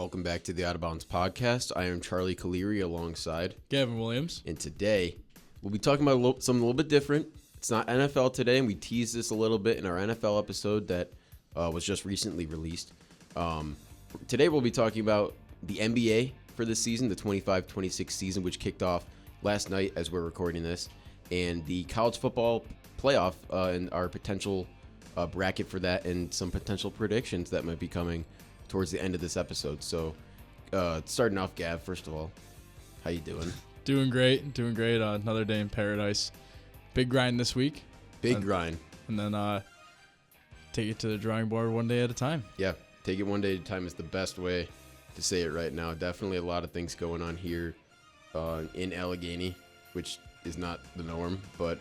Welcome back to the Out of Bounds podcast. I am Charlie Calieri alongside Gavin Williams. And today we'll be talking about something a little bit different. It's not NFL today, and we teased this a little bit in our NFL episode that was just recently released. Today we'll be talking about the NBA for this season, the 25-26 season, which kicked off last night as we're recording this, and the college football playoff and our potential bracket for that, and some potential predictions that might be coming towards the end of this episode. So starting off, Gav, first of all, how you doing? Doing great. Another day in paradise. Big grind this week. Big grind. And then take it to the drawing board one day at a time. Yeah, take it one day at a time is the best way to say it right now. Definitely a lot of things going on here in Allegheny, which is not the norm, but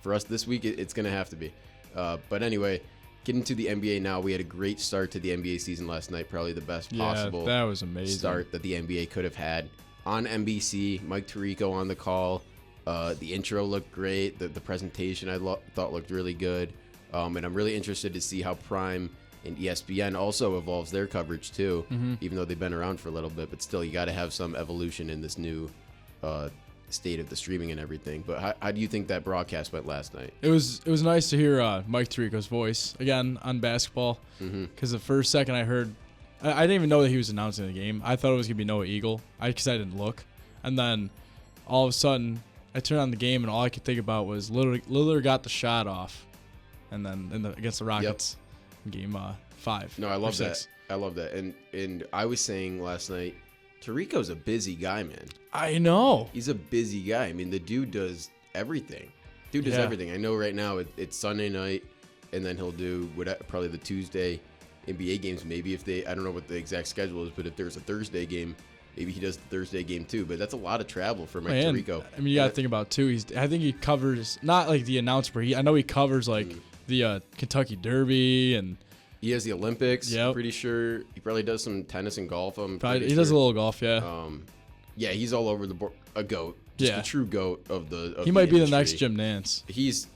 for us this week, it's going to have to be. But anyway, getting to the NBA now, we had a great start to the NBA season last night, probably the best possible that was amazing start that the NBA could have had. On NBC, Mike Tirico on the call. The intro looked great. The presentation I thought looked really good. And I'm really interested to see how Prime and ESPN also evolves their coverage too, even though they've been around for a little bit. But still, you got to have some evolution in this new state of the streaming and everything. But how do you think that broadcast went last night? It was nice to hear Mike Tirico's voice again on basketball, because the first second I heard, I didn't even know that he was announcing the game. I thought it was gonna be Noah Eagle, because I didn't look, and then all of a sudden I turned on the game and all I could think about was Lillard got the shot off, and then against the Rockets in game 5. No, I love that. I love that. And I was saying last night, Tirico's a busy guy, man. I know. He's a busy guy. I mean, the dude does everything. Everything. I know right now it's Sunday night, and then he'll do probably the Tuesday NBA games. Maybe I don't know what the exact schedule is, but if there's a Thursday game, maybe he does the Thursday game too. But that's a lot of travel for Mike Tirico. I mean, you got to think about too. I think he covers not like the announcer, but I know he covers like the Kentucky Derby, and he has the Olympics. Yep. I'm pretty sure he probably does some tennis and golf. He does a little golf, yeah. Yeah, he's all over the board. A goat, just a true goat of the. He might be the next Jim Nance. He's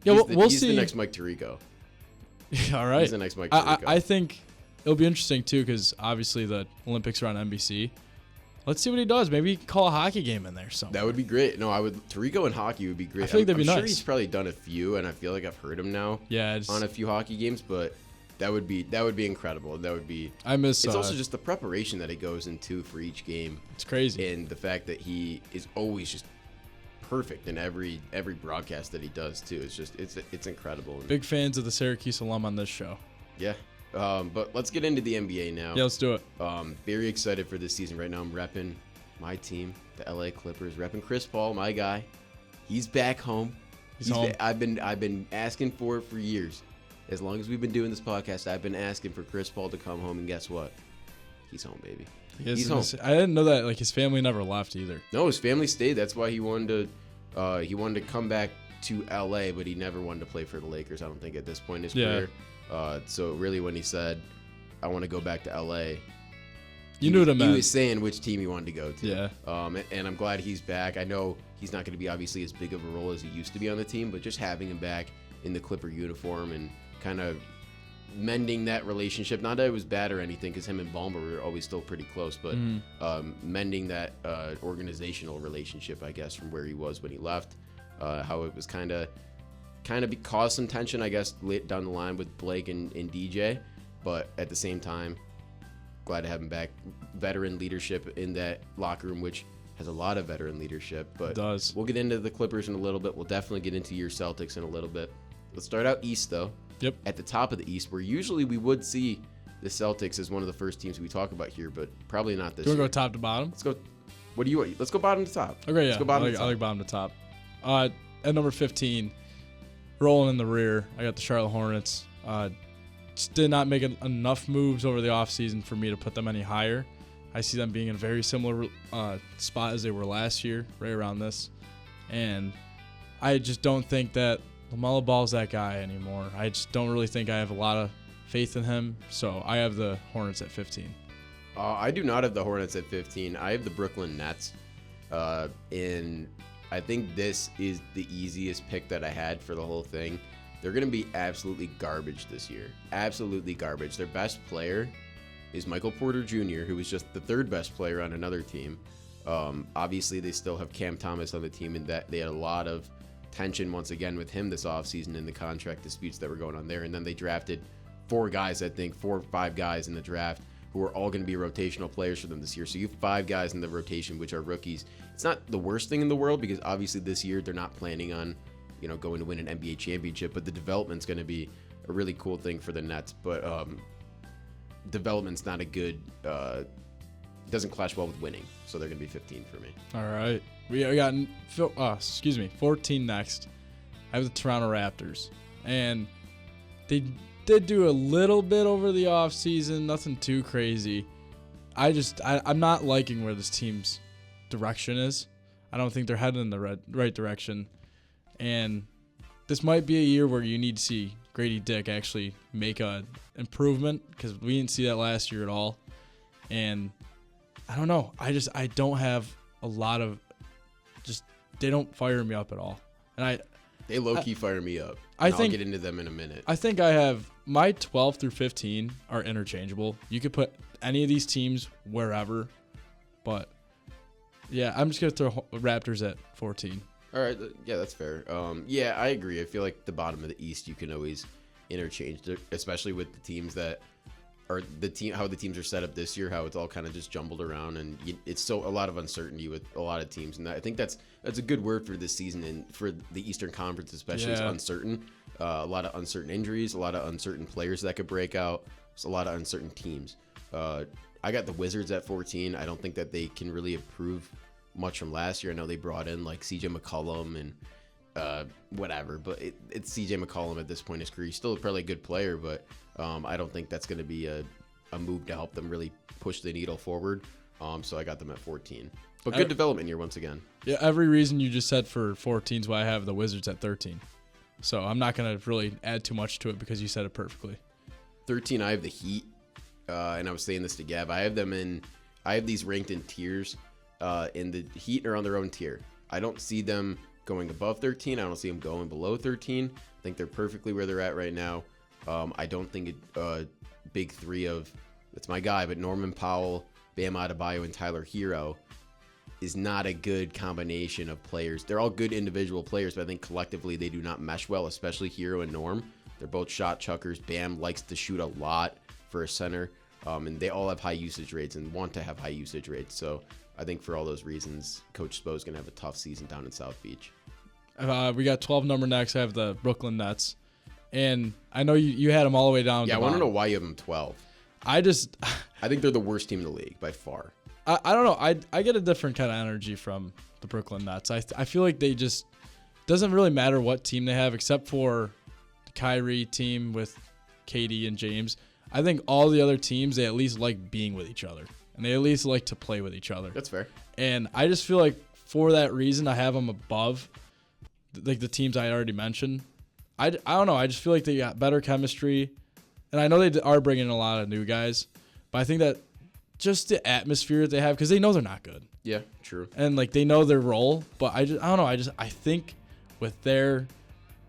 we'll see. The next Mike Tirico. All right. He's the next Mike Tirico. I think it'll be interesting too, because obviously the Olympics are on NBC. Let's see what he does. Maybe he can call a hockey game in there somewhere. That would be great. No, Tirico and hockey would be great. I feel like that'd be nice. I'm sure he's probably done a few, and I feel like I've heard him now. Yeah, on a few hockey games, but that would be incredible. That would be. It's also just the preparation that it goes into for each game. It's crazy, and the fact that he is always just perfect in every broadcast that he does too. It's incredible. Big fans of the Syracuse alum on this show. Yeah. But let's get into the NBA now. Yeah, let's do it. Very excited for this season right now. I'm repping my team, the LA Clippers, repping Chris Paul, my guy. He's back home. He's home. I've been asking for it for years. As long as we've been doing this podcast, I've been asking for Chris Paul to come home, and guess what? He's home, baby. He's home. I didn't know that. Like, his family never left either. No, his family stayed. That's why he wanted to come back to LA, but he never wanted to play for the Lakers. I don't think at this point in his career. So really, when he said, "I want to go back to LA," you knew what I meant. He was saying which team he wanted to go to. Yeah. And I'm glad he's back. I know he's not going to be obviously as big of a role as he used to be on the team, but just having him back in the Clipper uniform and kind of mending that relationship. Not that it was bad or anything, because him and Ballmer were always still pretty close, but mending that organizational relationship, I guess, from where he was when he left. How it was kind of caused some tension, I guess, down the line with Blake and DJ, but at the same time, glad to have him back. Veteran leadership in that locker room, which has a lot of veteran leadership. But it does. We'll get into the Clippers in a little bit. We'll definitely get into your Celtics in a little bit. Let's start out East, though. Yep. At the top of the East, where usually we would see the Celtics as one of the first teams we talk about here, but probably not this year. Do you want to go top to bottom? Let's go. What do you want? Let's go bottom to top. Okay, yeah. Let's go bottom to top. I like bottom to top. At number 15, rolling in the rear, I got the Charlotte Hornets. Just did not make enough moves over the offseason for me to put them any higher. I see them being in a very similar spot as they were last year, right around this. And I just don't think that LaMelo Ball's that guy anymore. I just don't really think I have a lot of faith in him. So I have the Hornets at 15. I do not have the Hornets at 15. I have the Brooklyn Nets. And I think this is the easiest pick that I had for the whole thing. They're going to be absolutely garbage this year. Absolutely garbage. Their best player is Michael Porter Jr., who was just the third best player on another team. Obviously, they still have Cam Thomas on the team, and that they had a lot of tension once again with him this offseason in the contract disputes that were going on there. And then they drafted 4 or 5 guys in the draft who are all going to be rotational players for them this year. So you have 5 guys in the rotation, which are rookies. It's not the worst thing in the world because obviously this year they're not planning on, going to win an NBA championship, but the development's going to be a really cool thing for the Nets. But development's not a good, doesn't clash well with winning. So they're going to be 15 for me. All right. We got 14 next. I have the Toronto Raptors. And they did do a little bit over the offseason, nothing too crazy. I'm not liking where this team's direction is. I don't think they're heading in the right direction. And this might be a year where you need to see Grady Dick actually make an improvement because we didn't see that last year at all. And I don't know. I don't have a lot of they don't fire me up at all. And they low-key fire me up. I'll get into them in a minute. I think I have my 12 through 15 are interchangeable. You could put any of these teams wherever. But, yeah, I'm just going to throw Raptors at 14. All right. Yeah, that's fair. Yeah, I agree. I feel like the bottom of the East you can always interchange, especially with the teams that are how the teams are set up this year, how it's all kind of just jumbled around, and it's so a lot of uncertainty with a lot of teams, and I think that's a good word for this season and for the Eastern Conference especially. It's uncertain, a lot of uncertain injuries, a lot of uncertain players that could break out, a lot of uncertain teams. I got the Wizards at 14. I don't think that they can really improve much from last year. I know they brought in like CJ McCollum and whatever, but it's CJ McCollum at this point in his career. He's still probably a good player, but I don't think that's going to be a move to help them really push the needle forward. So I got them at 14. But good development year once again. Yeah, every reason you just said for 14 is why I have the Wizards at 13. So I'm not going to really add too much to it because you said it perfectly. 13, I have the Heat, and I was saying this to Gav. I have these ranked in tiers, and the Heat are on their own tier. I don't see them going above 13. I don't see them going below 13. I think they're perfectly where they're at right now. I don't think big three of, that's my guy, but Norman Powell, Bam Adebayo, and Tyler Hero is not a good combination of players. They're all good individual players, but I think collectively they do not mesh well, especially Hero and Norm. They're both shot chuckers. Bam likes to shoot a lot for a center, and they all have high usage rates and want to have high usage rates. So I think for all those reasons, Coach Spo is going to have a tough season down in South Beach. We got 12 number next. I have the Brooklyn Nets. And I know you had them all the way down. Yeah, I want to know why you have them 12. I think they're the worst team in the league by far. I don't know. I get a different kind of energy from the Brooklyn Nets. I feel like they just doesn't really matter what team they have except for the Kyrie team with KD and James. I think all the other teams, they at least like being with each other. And they at least like to play with each other. That's fair. And I just feel like for that reason, I have them above like the teams I already mentioned. I don't know. I just feel like they got better chemistry. And I know they are bringing in a lot of new guys. But I think that just the atmosphere that they have, because they know they're not good. Yeah, true. And like they know their role. But I don't know. I think with their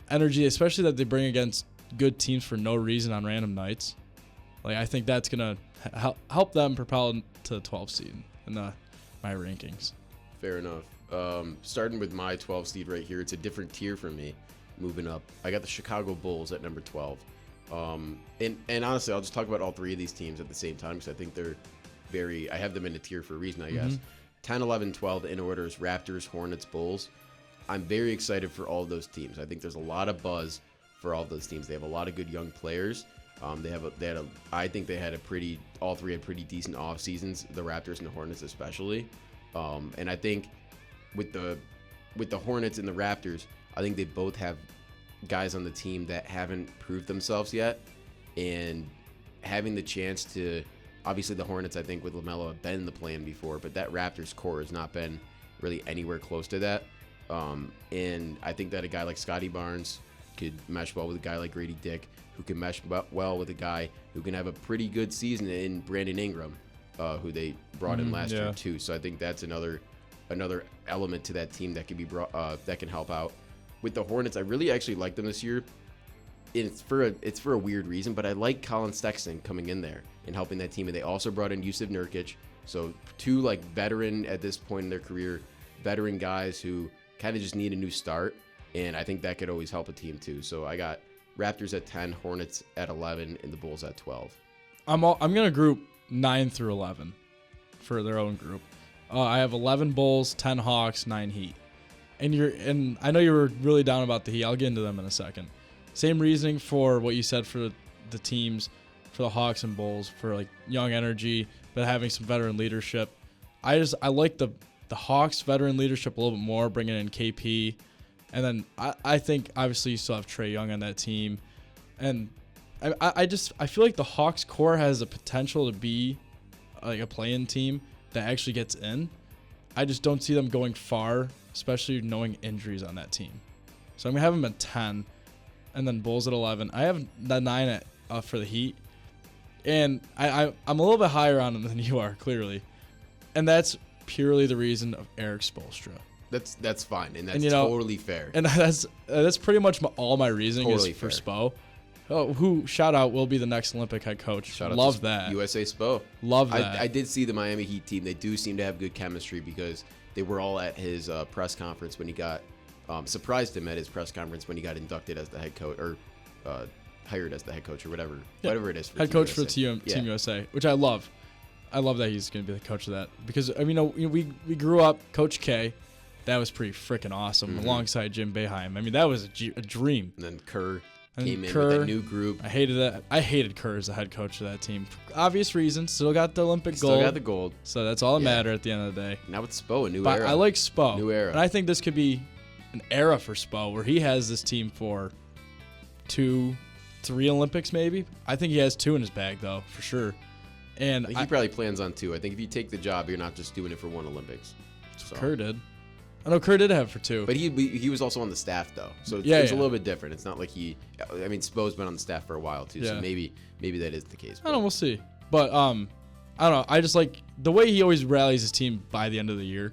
energy, especially that they bring against good teams for no reason on random nights, like I think that's going to help them propel to the 12th seed in my rankings. Fair enough. Starting with my 12 seed right here, it's a different tier for me. Moving up, I got the Chicago Bulls at number 12. And honestly, I'll just talk about all three of these teams at the same time because I think they're I have them in a tier for a reason, I guess. 10, 11, 12 in order is Raptors, Hornets, Bulls. I'm very excited for all of those teams. I think there's a lot of buzz for all of those teams. They have a lot of good young players. I think all three had pretty decent off seasons, the Raptors and the Hornets especially. And I think with the Hornets and the Raptors, I think they both have guys on the team that haven't proved themselves yet, and having the chance to, obviously the Hornets I think with LaMelo have been in the plan before, but that Raptors core has not been really anywhere close to that. And I think that a guy like Scotty Barnes could mesh well with a guy like Grady Dick, who can mesh well with a guy who can have a pretty good season in Brandon Ingram, who they brought in last year too. So I think that's another element to that team that can be brought, that can help out. With the Hornets, I really actually like them this year. it's for a weird reason, but I like Colin Sexton coming in there and helping that team. And they also brought in Yusuf Nurkic, so two like veteran at this point in their career, veteran guys who kind of just need a new start. And I think that could always help a team too. So I got Raptors at 10, Hornets at 11, and the Bulls at 12. I'm gonna group 9 through 11 for their own group. I have 11 Bulls, 10 Hawks, 9 Heat. And I know you were really down about the Heat. I'll get into them in a second. Same reasoning for what you said for the teams, for the Hawks and Bulls, for like young energy, but having some veteran leadership. I like the Hawks veteran leadership a little bit more, bringing in KP. And then I think obviously you still have Trae Young on that team. And I feel like the Hawks core has the potential to be like a play-in team that actually gets in. I just don't see them going far, especially knowing injuries on that team. So I'm going to have them at 10, and then Bulls at 11. I have the 9 for the Heat. And I'm a little bit higher on them than you are, clearly. And that's purely the reason of Eric Spoelstra. That's fine, and that's totally fair. And that's pretty much all my reasoning totally is for Spo. Oh, who, shout out, will be the next Olympic head coach. Shout out Love to that. USA Spo. Love that. I did see the Miami Heat team. They do seem to have good chemistry because they were all at his press conference when he got surprised him at his press conference when he got inducted as the head coach or hired as the head coach or whatever it is. For head Team coach USA. for Team USA, which I love. I love that he's going to be the coach of that because I mean we grew up Coach K. That was pretty freaking awesome alongside Jim Boeheim. I mean that was a dream. And then Kerr came in with a new group. I hated that. I hated Kerr as the head coach of that team. For obvious reasons. Still got the Olympic gold. Still got the gold. So that's all that mattered at the end of the day. Now it's Spo, a new but era. I like Spo. New era. And I think this could be an era for Spo where he has this team for 2-3 Olympics maybe. I think he has 2 in his bag though, for sure. And I think he probably plans on 2. I think if you take the job, you're not just doing it for 1 Olympics. So. Kerr did. I know Kerr did have for 2. But he was also on the staff though, so it's a little bit different. It's not like I mean, Spo's been on the staff for a while too, so maybe that is the case. I don't know, we'll see. But I don't know. I just like the way he always rallies his team by the end of the year,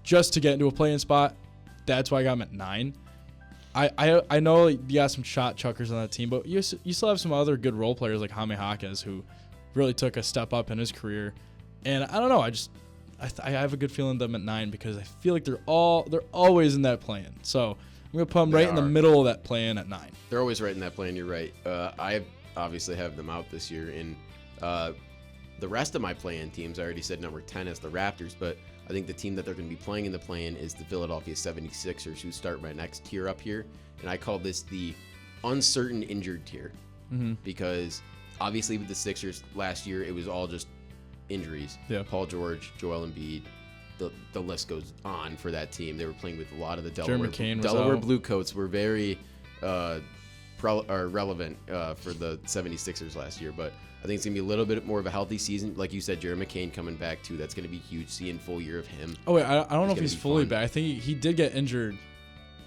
just to get into a play-in spot. That's why I got him at 9. I know you got some shot chuckers on that team, but you still have some other good role players like Jaime Jaquez who really took a step up in his career. And I don't know. I have a good feeling them at 9 because I feel like they're always in that play-in. So I'm gonna put them right in the middle of that play-in at 9. They're always right in that play-in. You're right. I obviously have them out this year, and the rest of my play-in teams I already said number 10 is the Raptors, but I think the team that they're going to be playing in the play-in is the Philadelphia 76ers, who start my next tier up here, and I call this the uncertain injured tier because obviously with the Sixers last year it was all just injuries. Yeah. Paul George, Joel Embiid, the list goes on for that team. They were playing with a lot of the Delaware Bluecoats were very relevant for the 76ers last year, but I think it's going to be a little bit more of a healthy season. Like you said, Jerry McCain coming back too. That's going to be huge, seeing full year of him. Oh, wait, I don't know if he's fully back. I think he did get injured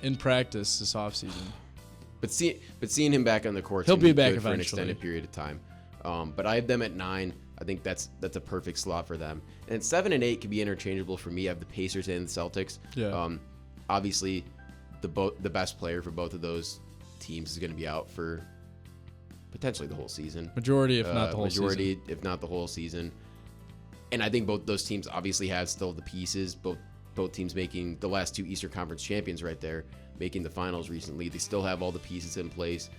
in practice this offseason. But seeing him back on the court, he'll be back for an extended period of time. But I have them at 9. I think that's a perfect slot for them. And 7 and 8 can be interchangeable for me. I have the Pacers and the Celtics. Yeah. Obviously, the best player for both of those teams is going to be out for potentially the whole season. Majority, if not the whole season. Majority, if not the whole season. And I think both those teams obviously have still the pieces. Both teams making the last 2 Eastern Conference champions right there, making the finals recently. They still have all the pieces in place.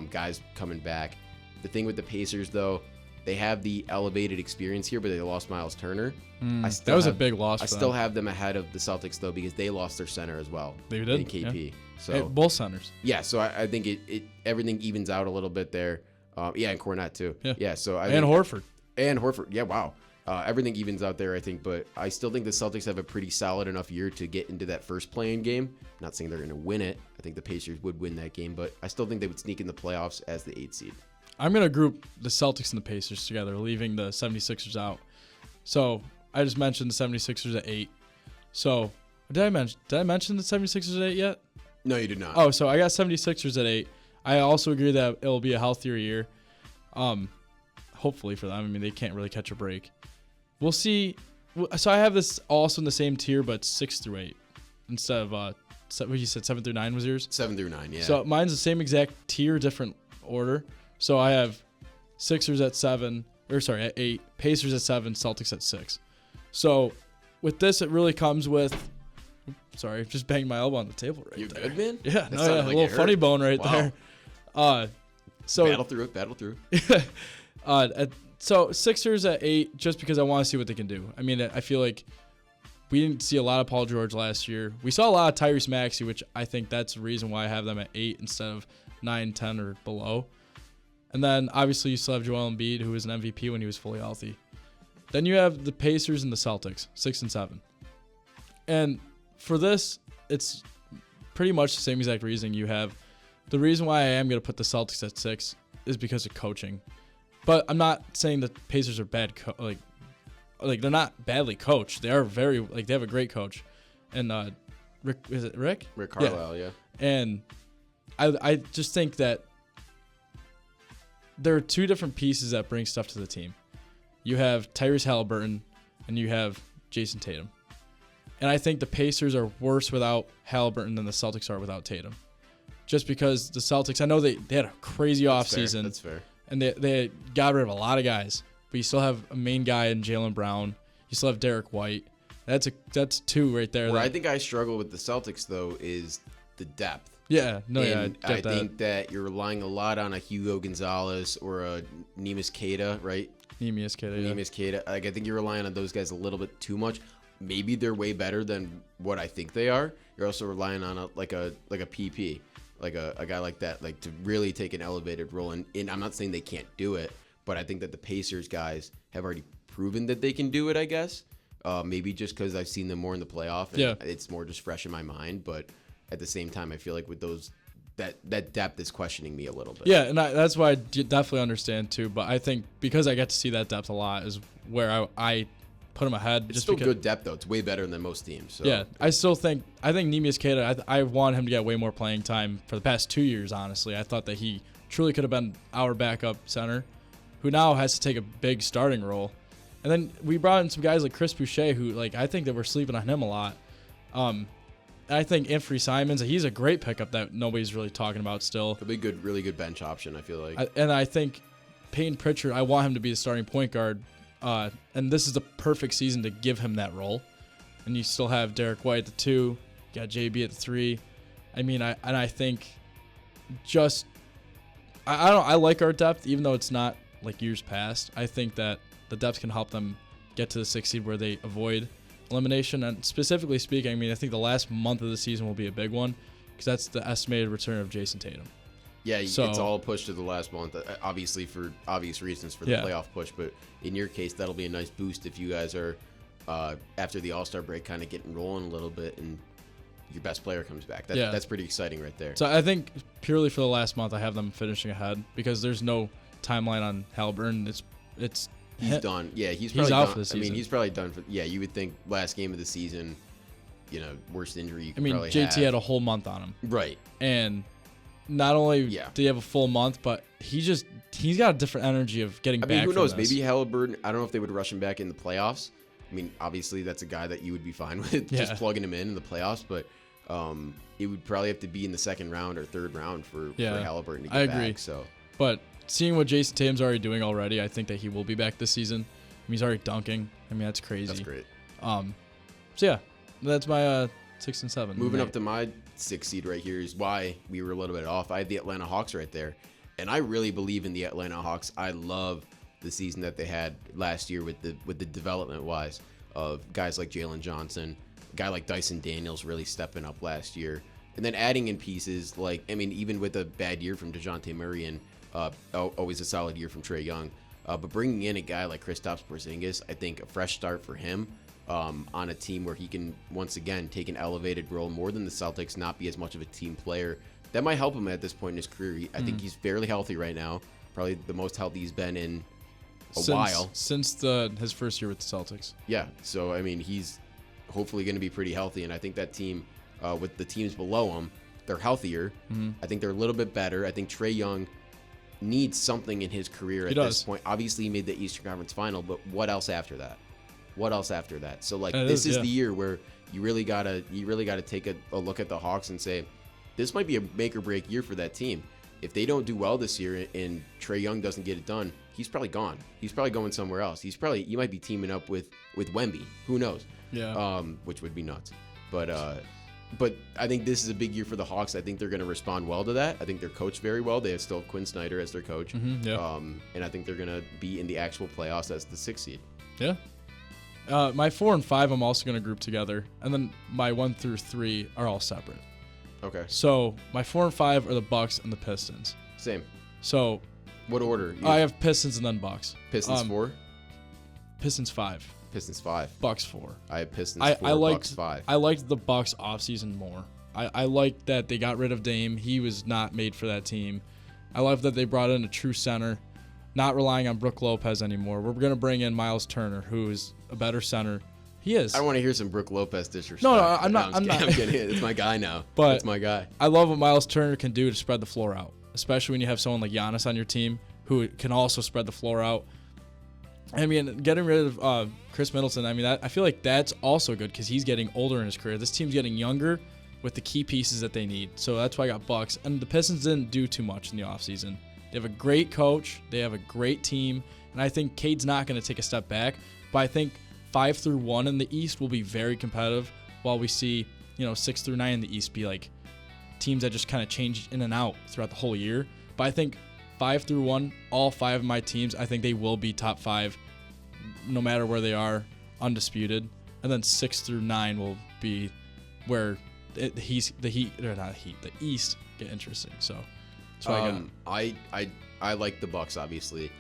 Guys coming back. The thing with the Pacers, though, they have the elevated experience here, but they lost Miles Turner. That was a big loss. I still have them ahead of the Celtics, though, because they lost their center as well. They did? In KP. Yeah. So both centers. Yeah, so I think it everything evens out a little bit there. And Cornette, too. Yeah, so and Horford. And Horford. Yeah, wow. Everything evens out there, I think, but I still think the Celtics have a pretty solid enough year to get into that first play-in game. Not saying they're going to win it. I think the Pacers would win that game, but I still think they would sneak in the playoffs as the 8th seed. I'm going to group the Celtics and the Pacers together, leaving the 76ers out. So I just mentioned the 76ers at 8. So did I mention the 76ers at 8 yet? No, you did not. Oh, so I got 76ers at 8. I also agree that it'll be a healthier year. Hopefully for them. I mean, they can't really catch a break. We'll see. So I have this also in the same tier, but 6 through 8 instead of what you said 7 through 9 was yours? 7 through 9, yeah. So mine's the same exact tier, different order. So I have Sixers at 8, Pacers at 7, Celtics at 6. So with this, it really comes with. Sorry, just banged my elbow on the table right there. You good, man? Yeah, That no, sounded yeah, like a little it funny hurt. bone right Wow. there. So Battle through. So Sixers at 8, just because I want to see what they can do. I mean, I feel like we didn't see a lot of Paul George last year. We saw a lot of Tyrese Maxey, which I think that's the reason why I have them at 8 instead of 9, 10, or below. And then obviously you still have Joel Embiid, who was an MVP when he was fully healthy. Then you have the Pacers and the Celtics, 6 and 7. And for this, it's pretty much the same exact reason you have. The reason why I am going to put the Celtics at 6 is because of coaching. But I'm not saying the Pacers are bad. Like they're not badly coached. They are they have a great coach. And Rick? Rick Carlisle, yeah. And I just think that there are two different pieces that bring stuff to the team. You have Tyrese Halliburton and you have Jason Tatum. And I think the Pacers are worse without Halliburton than the Celtics are without Tatum. Just because the Celtics, I know they had a crazy offseason. That's fair. And they got rid of a lot of guys. But you still have a main guy in Jaylen Brown. You still have Derek White. That's two right there. Where I think I struggle with the Celtics, though, is the depth. Yeah, no, and yeah, I think that you're relying a lot on a Hugo Gonzalez or a Neemias Queta, right? Neemias Queta, yeah. Neemias Queta. Like, I think you're relying on those guys a little bit too much. Maybe they're way better than what I think they are. You're also relying on a PP, like a guy like that, like to really take an elevated role. And I'm not saying they can't do it, but I think that the Pacers guys have already proven that they can do it, I guess. Maybe just because I've seen them more in the playoff and it's more just fresh in my mind. But at the same time, I feel like with those, that depth is questioning me a little bit. Yeah, and that's why I definitely understand too. But I think because I get to see that depth a lot is where I put them ahead. It's still good depth, though. It's way better than most teams. So. Yeah, I think Neemias Queta, I want him to get way more playing time for the past 2 years, honestly. I thought that he truly could have been our backup center, who now has to take a big starting role. And then we brought in some guys like Chris Boucher, who I think that we're sleeping on him a lot. And I think Anthony Simons, he's a great pickup that nobody's really talking about still. He'll be good, really good bench option, I feel like. And I think Peyton Pritchard, I want him to be the starting point guard. And this is the perfect season to give him that role. And you still have Derek White at the 2, you got JB at the 3. I mean, I think just I like our depth, even though it's not like years past. I think that the depth can help them get to the 6th seed where they avoid elimination. And specifically speaking, I mean, I think the last month of the season will be a big one because that's the estimated return of Jason Tatum. Yeah, it's all pushed to the last month, obviously for obvious reasons for the playoff push. But in your case, that'll be a nice boost if you guys are, after the All-Star break, kind of getting rolling a little bit and your best player comes back. That's pretty exciting right there. So I think purely for the last month, I have them finishing ahead because there's no timeline on Halliburton. He's done. Yeah, he's out done. for the season. I mean, he's probably done for. Yeah, you would think last game of the season, worst injury you could probably JT have. had a whole month on him. Right. And not only did he have a full month, but he's got a different energy of getting back. I mean, who knows? This. Maybe Halliburton. I don't know if they would rush him back in the playoffs. I mean, obviously that's a guy that you would be fine with just plugging him in the playoffs, but it would probably have to be in the second round or third round for Halliburton to get back. I agree. So, but seeing what Jason Tatum's already doing already, I think that he will be back this season. I mean, he's already dunking. I mean, that's crazy. That's great. So yeah, that's my 6 and 7. Moving up to my 6th seed right here is why we were a little bit off. I had the Atlanta Hawks right there, and I really believe in the Atlanta Hawks. I love the season that they had last year with the development wise of guys like Jalen Johnson, a guy like Dyson Daniels really stepping up last year, and then adding in pieces like, I mean, even with a bad year from DeJounte Murray and always a solid year from Trae Young, but bringing in a guy like Kristaps Porzingis, I think a fresh start for him on a team where he can once again take an elevated role more than the Celtics, not be as much of a team player. That might help him at this point in his career. I think he's fairly healthy right now, probably the most healthy he's been in a while since his first year with the Celtics. Yeah, so I mean, he's hopefully going to be pretty healthy, and I think that team with the teams below him, they're healthier. I think they're a little bit better. I think Trae Young needs something in his career at this point. Obviously, he made the Eastern Conference Final, but what else after that? what else after that? So like It this is, is yeah. the year where you really gotta take a look at the Hawks and say, this might be a make or break year for that team. If they don't do well this year and Trae Young doesn't get it done, he's probably gone. He's probably going somewhere else. You might be teaming up with Wemby. Who knows? Yeah. Which would be nuts. But I think this is a big year for the Hawks. I think they're going to respond well to that. I think they're coached very well. They still have Quinn Snyder as their coach. Yeah. And I think they're going to be in the actual playoffs as the 6th seed. Yeah. My 4 and 5 I'm also going to group together, and then my 1 through 3 are all separate. Okay. So my 4 and 5 are the Bucks and the Pistons. Same. So what order? I have Pistons and then Bucks. Pistons 4? Pistons 5. Pistons 5. Bucks 4. I have Pistons 4, Bucks 5. I liked the Bucks offseason more. I liked that they got rid of Dame. He was not made for that team. I love that they brought in a true center, not relying on Brook Lopez anymore. We're going to bring in Miles Turner, who is a better center. He is. I want to hear some Brook Lopez disrespect. No, I'm not. I'm kidding. It's my guy now. But it's my guy. I love what Miles Turner can do to spread the floor out, especially when you have someone like Giannis on your team who can also spread the floor out. I mean, getting rid of Chris Middleton, I mean, I feel like that's also good because he's getting older in his career. This team's getting younger with the key pieces that they need. So that's why I got Bucks. And the Pistons didn't do too much in the offseason. They have a great coach. They have a great team. And I think Cade's not going to take a step back. But I think 5 through 1 in the East will be very competitive, while we see, 6 through 9 in the East be like teams that just kind of change in and out throughout the whole year. But I think 5 through 1, all 5 of my teams, I think they will be top 5 no matter where they are, undisputed. And then 6 through 9 will be where the East get interesting. So that's what I like the Bucks, obviously.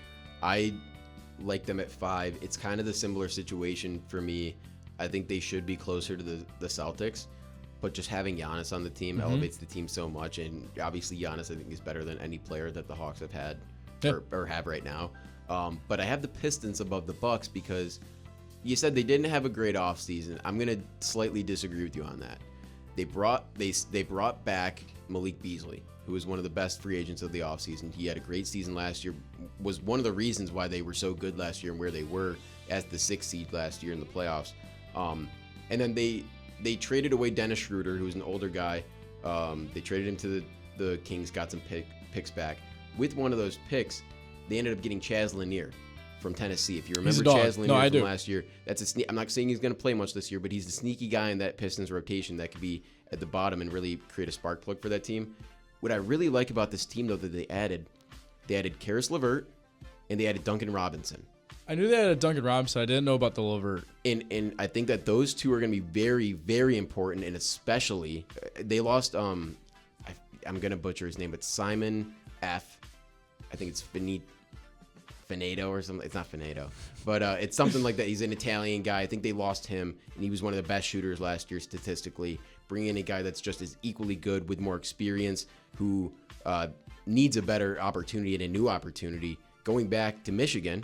I like them at 5. It's kind of the similar situation for me. I think they should be closer to the Celtics, but just having Giannis on the team elevates the team so much. And obviously Giannis, I think, is better than any player that the Hawks have had or have right now. But I have the Pistons above the Bucks because you said they didn't have a great offseason. I'm going to slightly disagree with you on that. They brought back Malik Beasley, who was one of the best free agents of the offseason. He had a great season last year, was one of the reasons why they were so good last year and where they were as the 6th seed last year in the playoffs. And then they traded away Dennis Schroeder, who's an older guy. They traded him to the Kings, got some picks back. With one of those picks, they ended up getting Chaz Lanier from Tennessee. If you remember Chaz Lanier from last year, I'm not saying he's going to play much this year, but he's the sneaky guy in that Pistons rotation that could be at the bottom and really create a spark plug for that team. What I really like about this team, though, that they added Karis LeVert and they added Duncan Robinson. I knew they had a Duncan Robinson. I didn't know about the LeVert. And I think that those two are going to be very, very important, and especially they lost. I'm going to butcher his name, but Simon F. I think it's Fineto or something. It's not Fineto, but it's something like that. He's an Italian guy. I think they lost him, and he was one of the best shooters last year statistically. Bring in a guy that's just as equally good with more experience, who needs a better opportunity and a new opportunity. Going back to Michigan,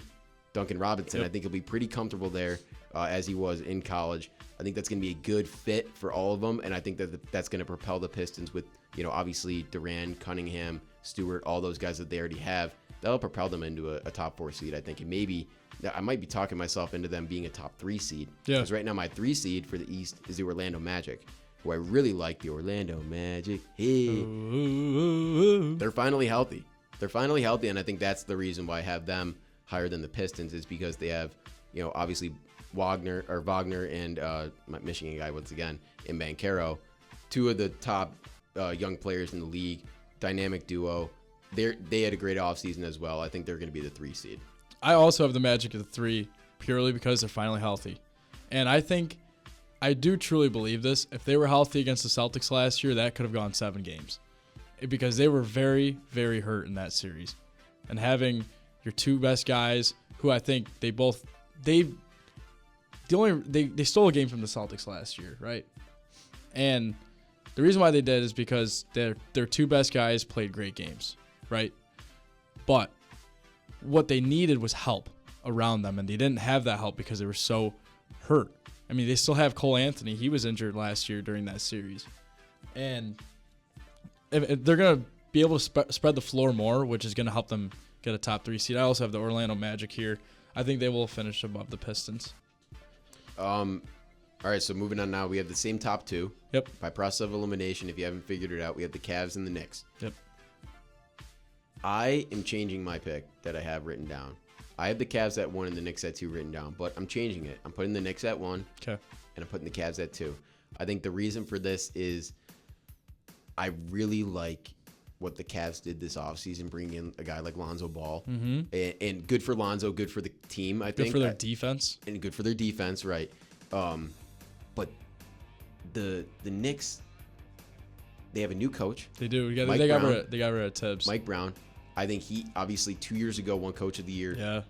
Duncan Robinson, I think he'll be pretty comfortable there as he was in college. I think that's going to be a good fit for all of them, and I think that's going to propel the Pistons with, obviously Durant, Cunningham, Stewart, all those guys that they already have. That'll propel them into a top 4 seed, I think. And maybe I might be talking myself into them being a top 3 seed. Yeah. Because right now my 3 seed for the East is the Orlando Magic, who I really like. The Orlando Magic. Hey. They're finally healthy. And I think that's the reason why I have them higher than the Pistons, is because they have, obviously Wagner and my Michigan guy once again, in Banchero, 2 of the top young players in the league, dynamic duo. They had a great offseason as well. I think they're going to be the 3 seed. I also have the Magic at the 3 purely because they're finally healthy. And I do truly believe this. If they were healthy against the Celtics last year, that could have gone 7 games. Because they were very, very hurt in that series. And having your 2 best guys, who I think they stole a game from the Celtics last year, right? And the reason why they did is because their 2 best guys played great games, right? But what they needed was help around them, and they didn't have that help because they were so hurt. I mean, they still have Cole Anthony. He was injured last year during that series. And if they're going to be able to spread the floor more, which is going to help them get a top 3 seed. I also have the Orlando Magic here. I think they will finish above the Pistons. All right, so moving on now, we have the same top two. Yep. By process of elimination, if you haven't figured it out, we have the Cavs and the Knicks. Yep. I am changing my pick that I have written down. I have the Cavs at 1 and the Knicks at 2 written down, but I'm changing it. I'm putting the Knicks at 1. Okay. And I'm putting the Cavs at 2. I think the reason for this is I really like what the Cavs did this offseason, bringing in a guy like Lonzo Ball. Mm-hmm. And good for Lonzo, good for the team, I think. Good for their defense. And good for their defense, right. But the Knicks, they have a new coach. They do. They got rid of Tibbs. Mike Brown. I think he obviously 2 years ago won Coach of the Year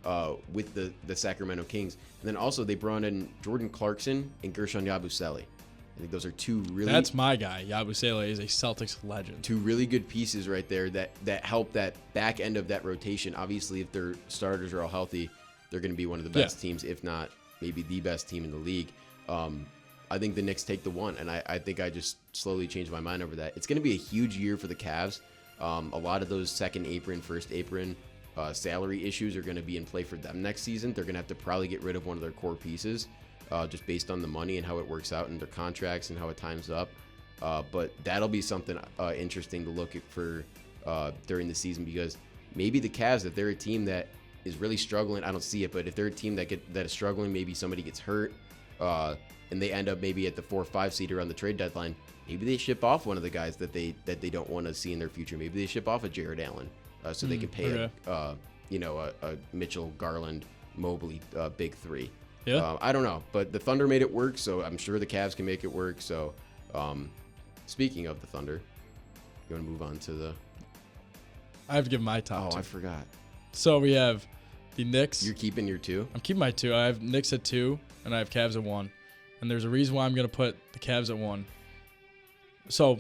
with the Sacramento Kings. And then also they brought in Jordan Clarkson and Gershon Yabusele. I think those are two really... That's my guy. Yabusele is a Celtics legend. Two really good pieces right there that help that back end of that rotation. Obviously, if their starters are all healthy, they're going to be one of the best teams, if not maybe the best team in the league. I think the Knicks take the 1, and I think I just slowly changed my mind over that. It's going to be a huge year for the Cavs. A lot of those second apron, first apron salary issues are going to be in play for them next season. They're going to have to probably get rid of one of their core pieces just based on the money and how it works out in their contracts and how it times up. But that'll be something interesting to look at for during the season, because maybe the Cavs, if they're a team that is really struggling, I don't see it, but if they're a team that is struggling, maybe somebody gets hurt and they end up maybe at the 4 or 5 seed around the trade deadline, maybe they ship off one of the guys that they don't want to see in their future. Maybe they ship off a Jared Allen so they can pay a Mitchell, Garland, Mobley big 3. Yeah. I don't know, but the Thunder made it work, so I'm sure the Cavs can make it work. So, speaking of the Thunder, you want to move on to the... I have to give my top 2. I forgot. So we have the Knicks. You're keeping your 2? I'm keeping my 2. I have Knicks at 2, and I have Cavs at 1. And there's a reason why I'm going to put the Cavs at 1. So,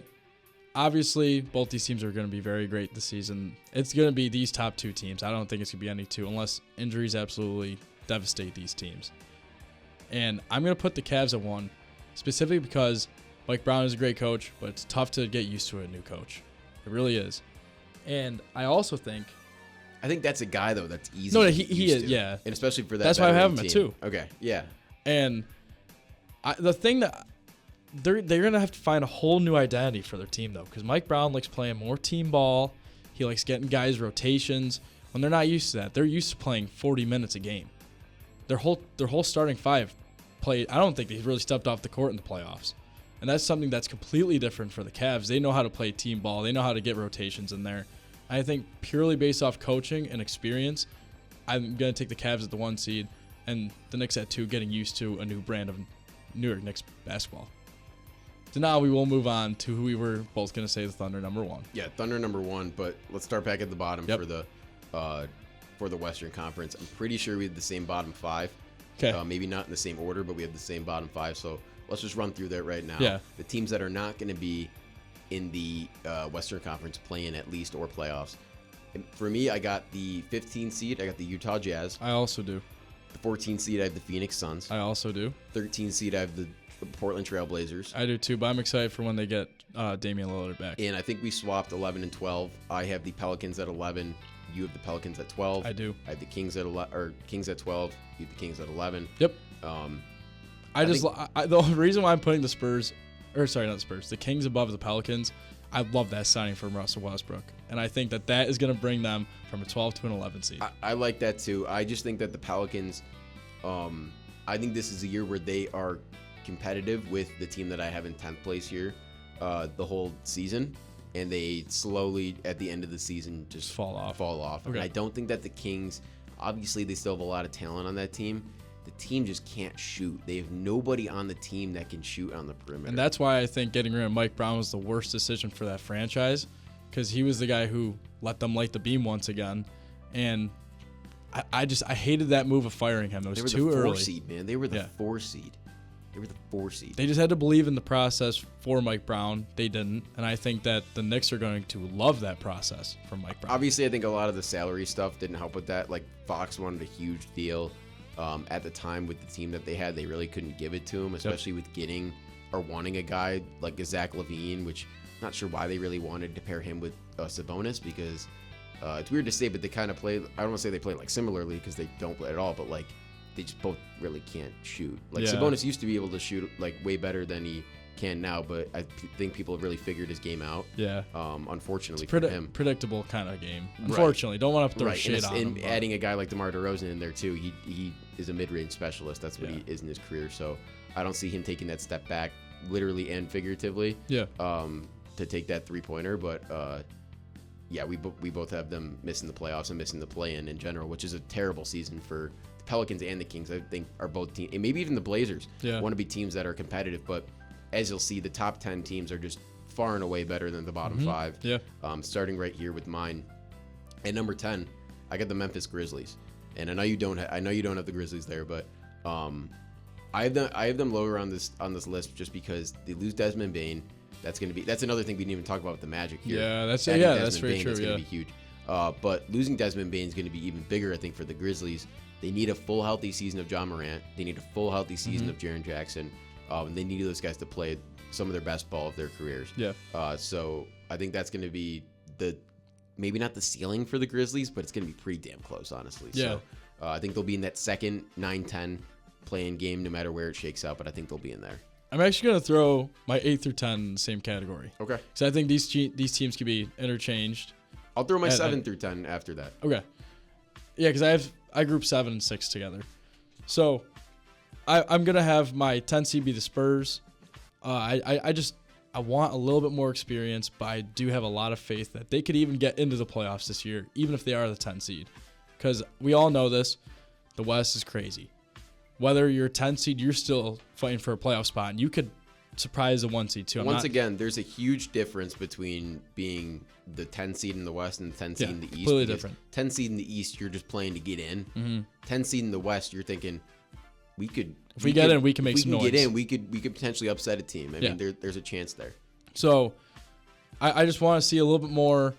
obviously, both these teams are going to be very great this season. It's going to be these top 2 teams. I don't think it's going to be any 2 unless injuries absolutely devastate these teams. And I'm going to put the Cavs at 1, specifically because Mike Brown is a great coach, but it's tough to get used to a new coach. It really is. And I also think... I think that's a guy, though, that's easy. No, he is, yeah. And especially for that. That's why I have him team. at 2. Okay, yeah. And the thing that... They're going to have to find a whole new identity for their team, though, because Mike Brown likes playing more team ball. He likes getting guys rotations. When they're not used to that, they're used to playing 40 minutes a game. Their whole starting 5 played. I don't think they really stepped off the court in the playoffs. And that's something that's completely different for the Cavs. They know how to play team ball. They know how to get rotations in there. I think purely based off coaching and experience, I'm going to take the Cavs at the 1 seed and the Knicks at 2, getting used to a new brand of New York Knicks basketball. So now we will move on to who we were both going to say the Thunder number 1. Yeah, Thunder number 1, but let's start back at the bottom for the Western Conference. I'm pretty sure we had the same bottom 5. Okay. Maybe not in the same order, but we had the same bottom 5. So let's just run through that right now. Yeah. The teams that are not going to be in the Western Conference play-in at least or playoffs. And for me, I got the 15 seed. I got the Utah Jazz. I also do. The 14 seed, I have the Phoenix Suns. I also do. 13 seed, I have the Portland Trail Blazers. I do too, but I'm excited for when they get Damian Lillard back. And I think we swapped 11 and 12. I have the Pelicans at 11. You have the Pelicans at 12. I do. I have the Kings at 11, Kings at 12. You have the Kings at 11. Yep. The reason why I'm putting the the Kings above the Pelicans, I love that signing from Russell Westbrook, and I think that is going to bring them from a 12 to an 11 seed. I like that too. I just think that the Pelicans, I think this is a year where they are competitive with the team that I have in 10th place here the whole season, and they slowly at the end of the season just fall off. Okay. And I don't think that the Kings, obviously they still have a lot of talent on that team. The team just can't shoot. They have nobody on the team that can shoot on the perimeter. And that's why I think getting rid of Mike Brown was the worst decision for that franchise, because he was the guy who let them light the beam once again. And I hated that move of firing him. It was too early. They were the 4 seed, man. They were the 4 seed. They were the 4 seed. They just had to believe in the process for Mike Brown. They didn't. And I think that the Knicks are going to love that process from Mike Brown. Obviously, I think a lot of the salary stuff didn't help with that. Like, Fox wanted a huge deal. At the time with the team that they had, they really couldn't give it to him, especially with getting or wanting a guy like a Zach LaVine, which I'm not sure why they really wanted to pair him with Sabonis, because it's weird to say, but they kind of play. I don't want to say they play like similarly, because they don't play at all, but like they just both really can't shoot. Like Yeah. Sabonis used to be able to shoot like way better than he can now, but I think people have really figured his game out. Yeah. Unfortunately It's for him. predictable kind of game. Unfortunately, don't want to throw shade on him. But Adding a guy like DeMar DeRozan in there too, he is a mid-range specialist. That's what he is in his career. So I don't see him taking that step back, literally and figuratively. Yeah. To take that 3-pointer, but yeah, we both have them missing the playoffs and missing the play-in general, which is a terrible season for the Pelicans and the Kings. I think are both teams, and maybe even the Blazers want to be teams that are competitive, but as you'll see, the top 10 teams are just far and away better than the bottom 5. Yeah. Starting right here with mine. At number 10, I got the Memphis Grizzlies, and I know you don't have the Grizzlies there, but I have them lower on this list just because they lose Desmond Bane. That's another thing we didn't even talk about with the Magic here. Yeah, that's very true. That's going to be huge. But losing Desmond Bane is going to be even bigger, I think, for the Grizzlies. They need a full healthy season of John Morant. They need a full healthy season of Jaren Jackson. And they need those guys to play some of their best ball of their careers. Yeah. So I think that's going to be maybe not the ceiling for the Grizzlies, but it's going to be pretty damn close, honestly. Yeah. So I think they'll be in that second 9-10 playing game, no matter where it shakes out. But I think they'll be in there. I'm actually going to throw my 8 through 10 in the same category. Okay. Because I think these teams can be interchanged. I'll throw my 7 through 10 after that. Okay. Yeah, because I group 7 and 6 together. So I'm going to have my 10 seed be the Spurs. I want a little bit more experience, but I do have a lot of faith that they could even get into the playoffs this year, even if they are the 10 seed. Because we all know this, the West is crazy. Whether you're a 10 seed, you're still fighting for a playoff spot, and you could surprise a 1 seed too. Once again, there's a huge difference between being the 10 seed in the West and the 10 seed in the East. Completely different. 10 seed in the East, you're just playing to get in. 10 seed in the West, you're thinking we can get in, we can make some noise. Get in, we could potentially upset a team. I mean, there's a chance there. So I just want to see a little bit more.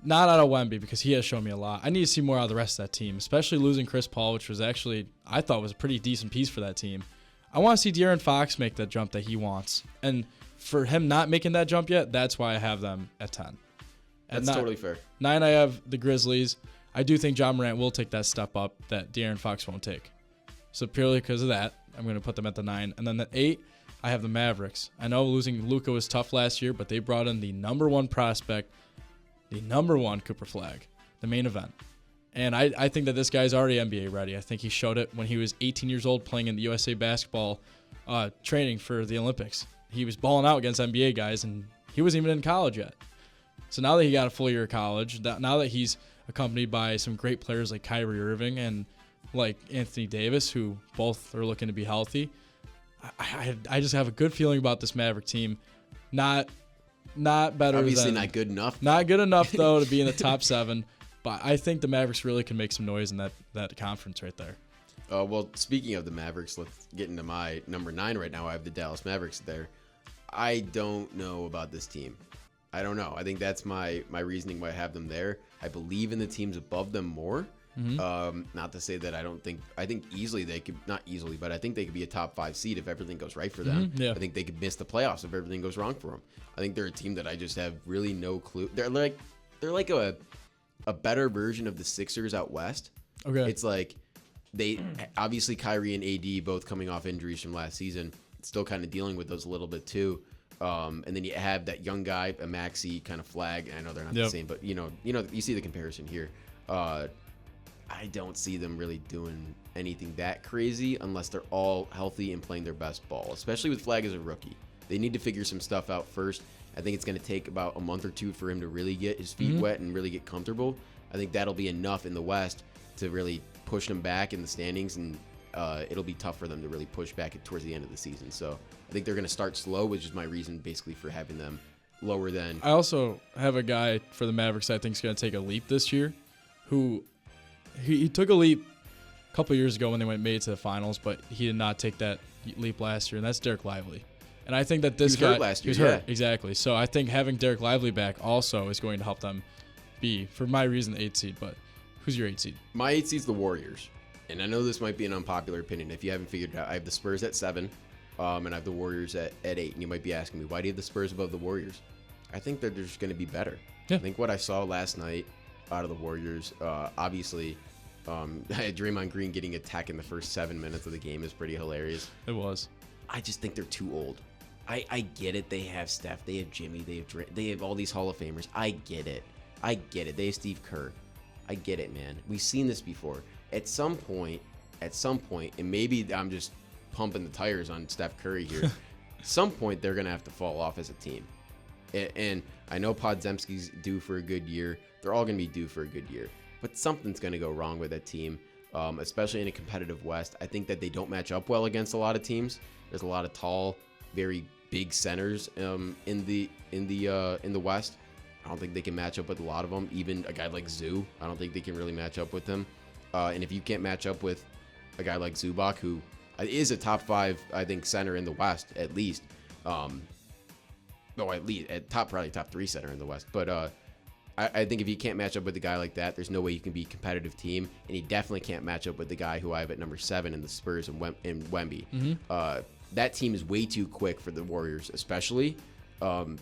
Not out of Wemby, because he has shown me a lot. I need to see more out of the rest of that team, especially losing Chris Paul, which was actually, I thought, was a pretty decent piece for that team. I want to see De'Aaron Fox make that jump that he wants. And for him not making that jump yet, that's why I have them at 10. That's totally fair. 9, I have the Grizzlies. I do think John Morant will take that step up that De'Aaron Fox won't take. So purely because of that, I'm going to put them at the 9. And then the 8, I have the Mavericks. I know losing Luka was tough last year, but they brought in the number 1 prospect, the number 1 Cooper Flag, the main event. And I think that this guy's already NBA ready. I think he showed it when he was 18 years old playing in the USA basketball training for the Olympics. He was balling out against NBA guys, and he wasn't even in college yet. So now that he got a full year of college, now that he's accompanied by some great players like Kyrie Irving and like Anthony Davis, who both are looking to be healthy, I just have a good feeling about this Maverick team. Not better. Obviously not good enough. Not good enough, though, to be in the top 7. But I think the Mavericks really can make some noise in that conference right there. Well, speaking of the Mavericks, let's get into my number 9 right now. I have the Dallas Mavericks there. I don't know about this team. I don't know. I think that's my reasoning why I have them there. I believe in the teams above them more. Not to say that I think easily they could, not easily, but I think they could be a top 5 seed if everything goes right for them. I think they could miss the playoffs if everything goes wrong for them. I think they're a team that I just have really no clue. They're like a better version of the Sixers out west. Okay. It's like they obviously Kyrie and AD both coming off injuries from last season, still kind of dealing with those a little bit too. And then you have that young guy, a Maxey kind of Flag. I know they're not the same, but you see the comparison here. I don't see them really doing anything that crazy unless they're all healthy and playing their best ball, especially with Flag as a rookie. They need to figure some stuff out first. I think it's going to take about a month or 2 for him to really get his feet wet and really get comfortable. I think that'll be enough in the West to really push them back in the standings, and it'll be tough for them to really push back towards the end of the season. So I think they're going to start slow, which is my reason basically for having them lower than. I also have a guy for the Mavericks I think is going to take a leap this year, who he took a leap a couple years ago when they made it to the finals, but he did not take that leap last year, and that's Derek Lively. And I think that this guy, hurt last year. He was hurt, exactly. So I think having Derek Lively back also is going to help them be, for my reason, the 8 seed. But who's your 8 seed? My 8 seed's the Warriors. And I know this might be an unpopular opinion. If you haven't figured it out, I have the Spurs at 7, and I have the Warriors at 8. And you might be asking me, why do you have the Spurs above the Warriors? I think that they're just going to be better. Yeah. I think what I saw last night out of the Warriors, obviously, Draymond Green getting attacked in the first 7 minutes of the game is pretty hilarious. It was. I just think they're too old. I get it. They have Steph. They have Jimmy. They have all these Hall of Famers. I get it. They have Steve Kerr. I get it, man. We've seen this before. At some point, and maybe I'm just pumping the tires on Steph Curry here. At some point, they're going to have to fall off as a team. And I know Podziemski's due for a good year. They're all going to be due for a good year. But something's going to go wrong with that team, especially in a competitive West. I think that they don't match up well against a lot of teams. There's a lot of tall, very big centers in the West. I don't think they can match up with a lot of them. Even a guy like Zoo, I don't think they can really match up with him. And if you can't match up with a guy like Zubac, who is a top 5, I think, center in the West at least. At least probably top 3 center in the West. But I think if you can't match up with a guy like that, there's no way you can be a competitive team. And he definitely can't match up with the guy who I have at number 7 in the Spurs and Wemby. Mm-hmm. That team is way too quick for the Warriors, especially.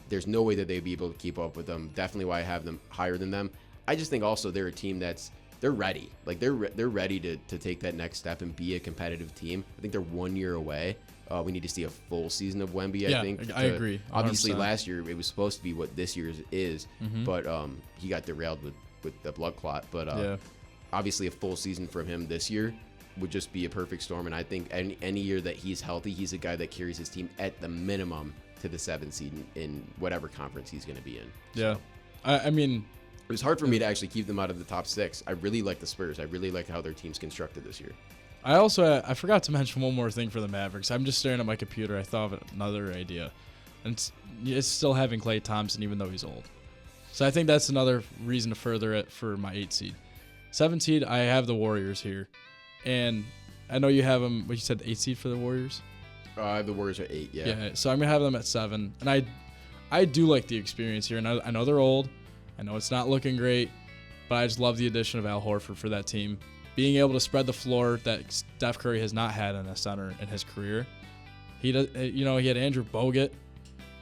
There's no way that they'd be able to keep up with them. Definitely why I have them higher than them. I just think also they're a team they're ready. Like they're ready to take that next step and be a competitive team. I think they're 1 year away. We need to see a full season of Wemby, I think. I agree. 100%. Obviously, last year it was supposed to be what this year's is, but he got derailed with the blood clot. But obviously, a full season from him this year would just be a perfect storm. And I think any year that he's healthy, he's a guy that carries his team at the minimum to the 7th seed in whatever conference he's going to be in. Yeah. I mean, it was hard for me to actually keep them out of the top 6. I really like the Spurs. I really like how their team's constructed this year. I forgot to mention one more thing for the Mavericks. I'm just staring at my computer. I thought of another idea. And it's still having Klay Thompson even though he's old. So I think that's another reason to further it for my 8 seed. 7 seed, I have the Warriors here. And I know you have them, what you said, 8 seed for the Warriors? I have the Warriors at 8, yeah. Yeah, so I'm going to have them at 7. And I do like the experience here. And I know they're old. I know it's not looking great. But I just love the addition of Al Horford for that team. Being able to spread the floor that Steph Curry has not had in a center in his career. He had Andrew Bogut.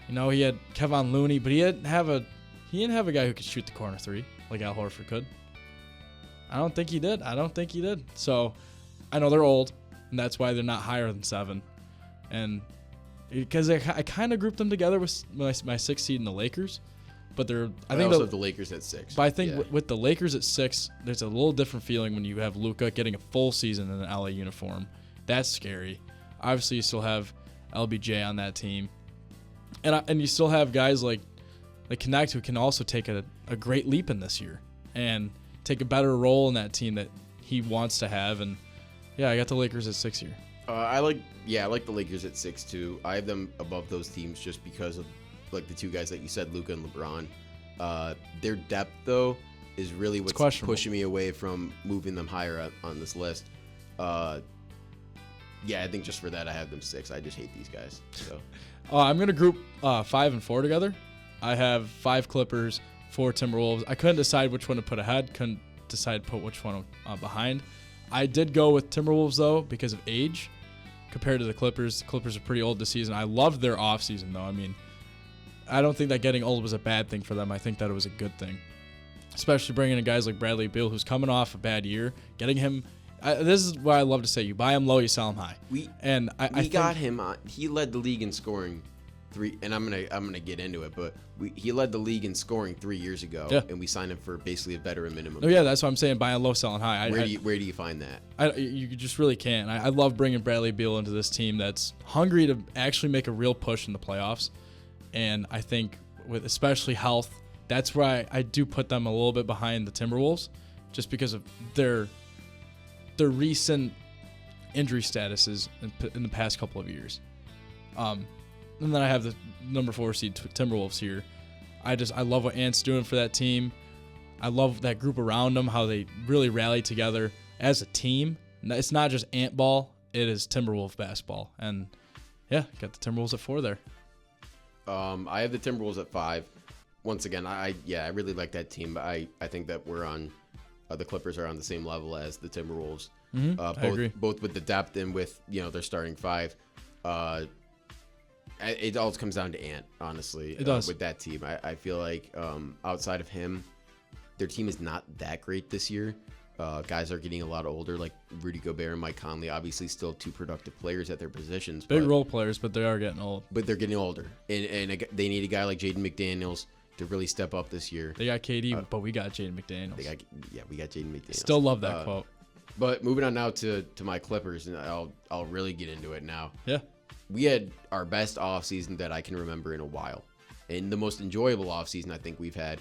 He had Kevon Looney, but he didn't have a guy who could shoot the corner 3 like Al Horford could. I don't think he did. So I know they're old, and that's why they're not higher than 7. And because I kind of grouped them together with my 6th seed in the Lakers. But I think also have the Lakers at 6. But I think with the Lakers at 6, there's a little different feeling when you have Luka getting a full season in an LA uniform. That's scary. Obviously, you still have LBJ on that team, and you still have guys like Connect who can also take a great leap in this year and take a better role in that team that he wants to have. And I got the Lakers at 6 here. I like the Lakers at 6 too. I have them above those teams just because of like the 2 guys that you said, Luka and LeBron. Their depth, though, is really what's pushing me away from moving them higher up on this list. I think just for that, I have them 6. I just hate these guys. So I'm going to group 5 and 4 together. I have 5 Clippers, 4 Timberwolves. I couldn't decide which one to put ahead. Couldn't decide to put which one behind. I did go with Timberwolves, though, because of age compared to the Clippers. The Clippers are pretty old this season. I loved their offseason, though. I mean, I don't think that getting old was a bad thing for them. I think that it was a good thing, especially bringing in guys like Bradley Beal, who's coming off a bad year. Getting him, this is what I love to say: you buy him low, you sell him high. We got him on. He led the league in scoring 3, and I'm gonna get into it, but he led the league in scoring 3 years ago, and we signed him for basically a veteran minimum. Oh yeah, that's what I'm saying: buying low, selling high. Where do you find that? You just really can't. I love bringing Bradley Beal into this team that's hungry to actually make a real push in the playoffs. And I think with especially health, that's why I do put them a little bit behind the Timberwolves, just because of their recent injury statuses in the past couple of years. And then I have the number 4 seed Timberwolves here. I love what Ant's doing for that team. I love that group around them, how they really rally together as a team. It's not just Ant ball, it is Timberwolf basketball. And got the Timberwolves at 4 there. I have the Timberwolves at 5. Once again, I really like that team. But I think that we're on the Clippers are on the same level as the Timberwolves. I agree. Both with the depth and with their starting 5. It all comes down to Ant, honestly. It does. With that team. I feel like outside of him, their team is not that great this year. Guys are getting a lot older, like Rudy Gobert and Mike Conley. Obviously, still two productive players at their positions. Big role players, but they are getting old. But they're getting older, and they need a guy like Jaden McDaniels to really step up this year. They got KD, but we got Jaden McDaniels. We got Jaden McDaniels. Still love that quote. But moving on now to my Clippers, and I'll really get into it now. Yeah. We had our best offseason that I can remember in a while, and the most enjoyable offseason I think we've had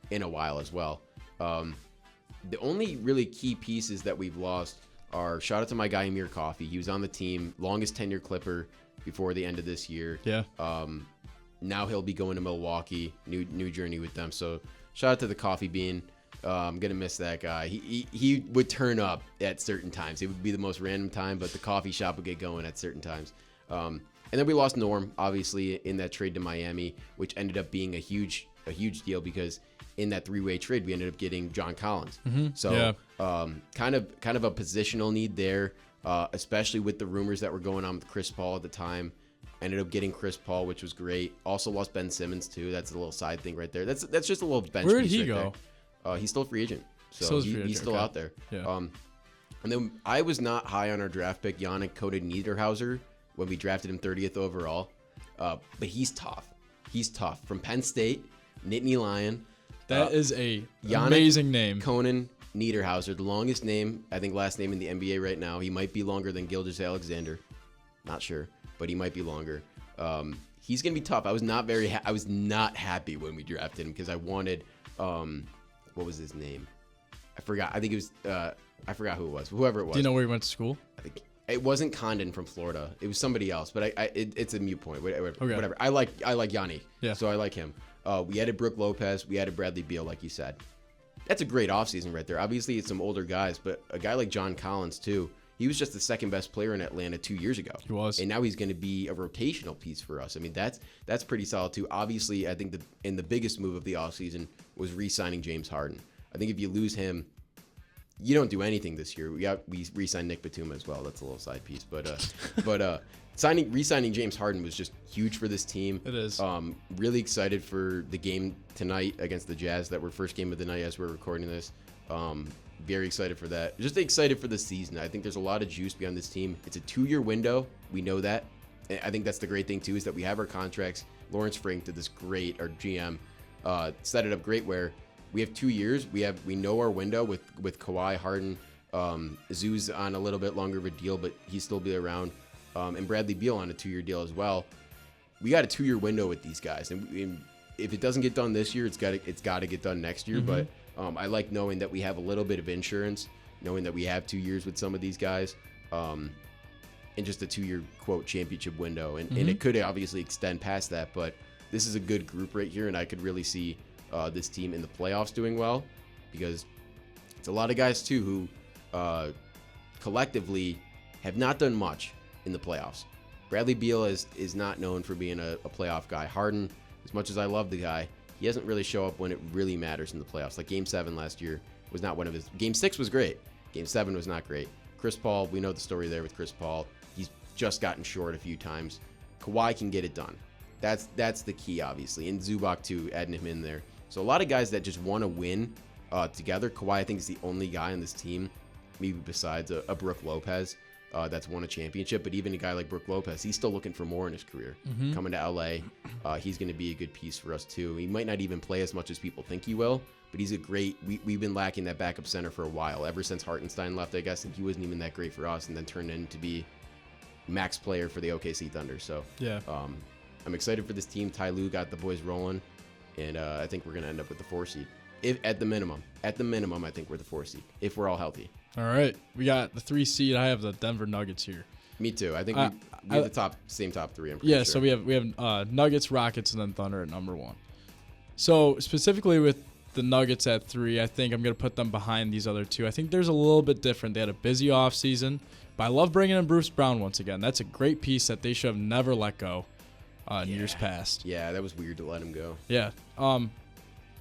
in a while as well. The only really key pieces that we've lost are, shout out to my guy Amir Coffey. He was on the team, longest tenure Clipper before the end of this year. Yeah. Now he'll be going to Milwaukee, new journey with them. So shout out to the Coffee Bean. I'm gonna miss that guy. He would turn up at certain times. It would be the most random time, but the coffee shop would get going at certain times. And then we lost Norm, obviously, in that trade to Miami, which ended up being a huge deal because in that three-way trade we ended up getting John Collins. So kind of a positional need there, especially with the rumors that were going on with Chris Paul at the time. Ended up getting Chris Paul, which was great. Also lost Ben Simmons too. That's a little side thing right there. That's just a little bench piece. Where did he go? He's still a free agent, so he's still out there. Yeah. And then I was not high on our draft pick, Yannick Cody Niederhauser, when we drafted him 30th overall. But he's tough. He's tough. From Penn State, Nittany Lion. That is a amazing name. Conan Niederhauser, the longest name, I think last name in the NBA right now. He might be longer than Gilgeous-Alexander. Not sure, but he might be longer. He's gonna be tough. I was not happy when we drafted him because I wanted what was his name? I forgot. I think it was I forgot who it was. Whoever it was. Do you know where he went to school? I think it wasn't Condon from Florida. It was somebody else. But it's a moot point. Whatever. Okay. Whatever. I like Yanni. Yeah. So I like him. We added Brook Lopez. We added Bradley Beal, like you said. That's a great offseason right there. Obviously, it's some older guys, but a guy like John Collins too. He was just the second best player in Atlanta 2 years ago. He was. And now he's going to be a rotational piece for us. I mean, that's pretty solid too. Obviously, I think the biggest move of the offseason was re-signing James Harden. I think if you lose him, you don't do anything this year. We re-signed Nick Batum as well. That's a little side piece, but re-signing James Harden was just huge for this team. It is. Really excited for the game tonight against the Jazz. That were first game of the night as we're recording this. Very excited for that. Just excited for the season. I think there's a lot of juice behind this team. It's a 2-year window. We know that. I think that's the great thing too, is that we have our contracts. Lawrence Frank did this great, our GM, set it up great where we have 2 years. We know our window with Kawhi, Harden, Zoo's on a little bit longer of a deal, but he'll still be around, and Bradley Beal on a 2-year deal as well. We got a 2-year window with these guys, and if it doesn't get done this year, it's got to get done next year. Mm-hmm. But I like knowing that we have a little bit of insurance, knowing that we have 2 years with some of these guys, and just a 2-year quote championship window, and it could obviously extend past that. But this is a good group right here, and I could really see this team in the playoffs doing well, because it's a lot of guys too who collectively have not done much in the playoffs. Bradley Beal is not known for being a playoff guy. Harden, as much as I love the guy, he doesn't really show up when it really matters in the playoffs. Like Game 7 last year was not one of his. Game 6 was great. Game 7 was not great. Chris Paul, we know the story there with Chris Paul. He's just gotten short a few times. Kawhi can get it done. That's the key, obviously. And Zubac, too, adding him in there. So a lot of guys that just want to win together. Kawhi, I think, is the only guy on this team, maybe besides a Brook Lopez, that's won a championship. But even a guy like Brook Lopez, he's still looking for more in his career. Coming to LA, he's going to be a good piece for us too. He might not even play as much as people think he will, but he's a great. We've been lacking that backup center for a while, ever since Hartenstein left, I guess, and he wasn't even that great for us, and then turned into be max player for the OKC Thunder. So yeah, I'm excited for this team. Ty Lue got the boys rolling, and I think we're going to end up with the 4 seed. If at the minimum, I think we're the 4 seed if we're all healthy. All right, we got the 3 seed. I have the Denver Nuggets here. Me too. I think we have the same top 3. I'm pretty yeah, sure. So we have Nuggets, Rockets, and then Thunder at number 1. So specifically with the Nuggets at 3, I think I'm going to put them behind these other 2. I think there's a little bit different. They had a busy offseason, but I love bringing in Bruce Brown once again. That's a great piece that they should have never let go in years past. Yeah, that was weird to let him go. Yeah. And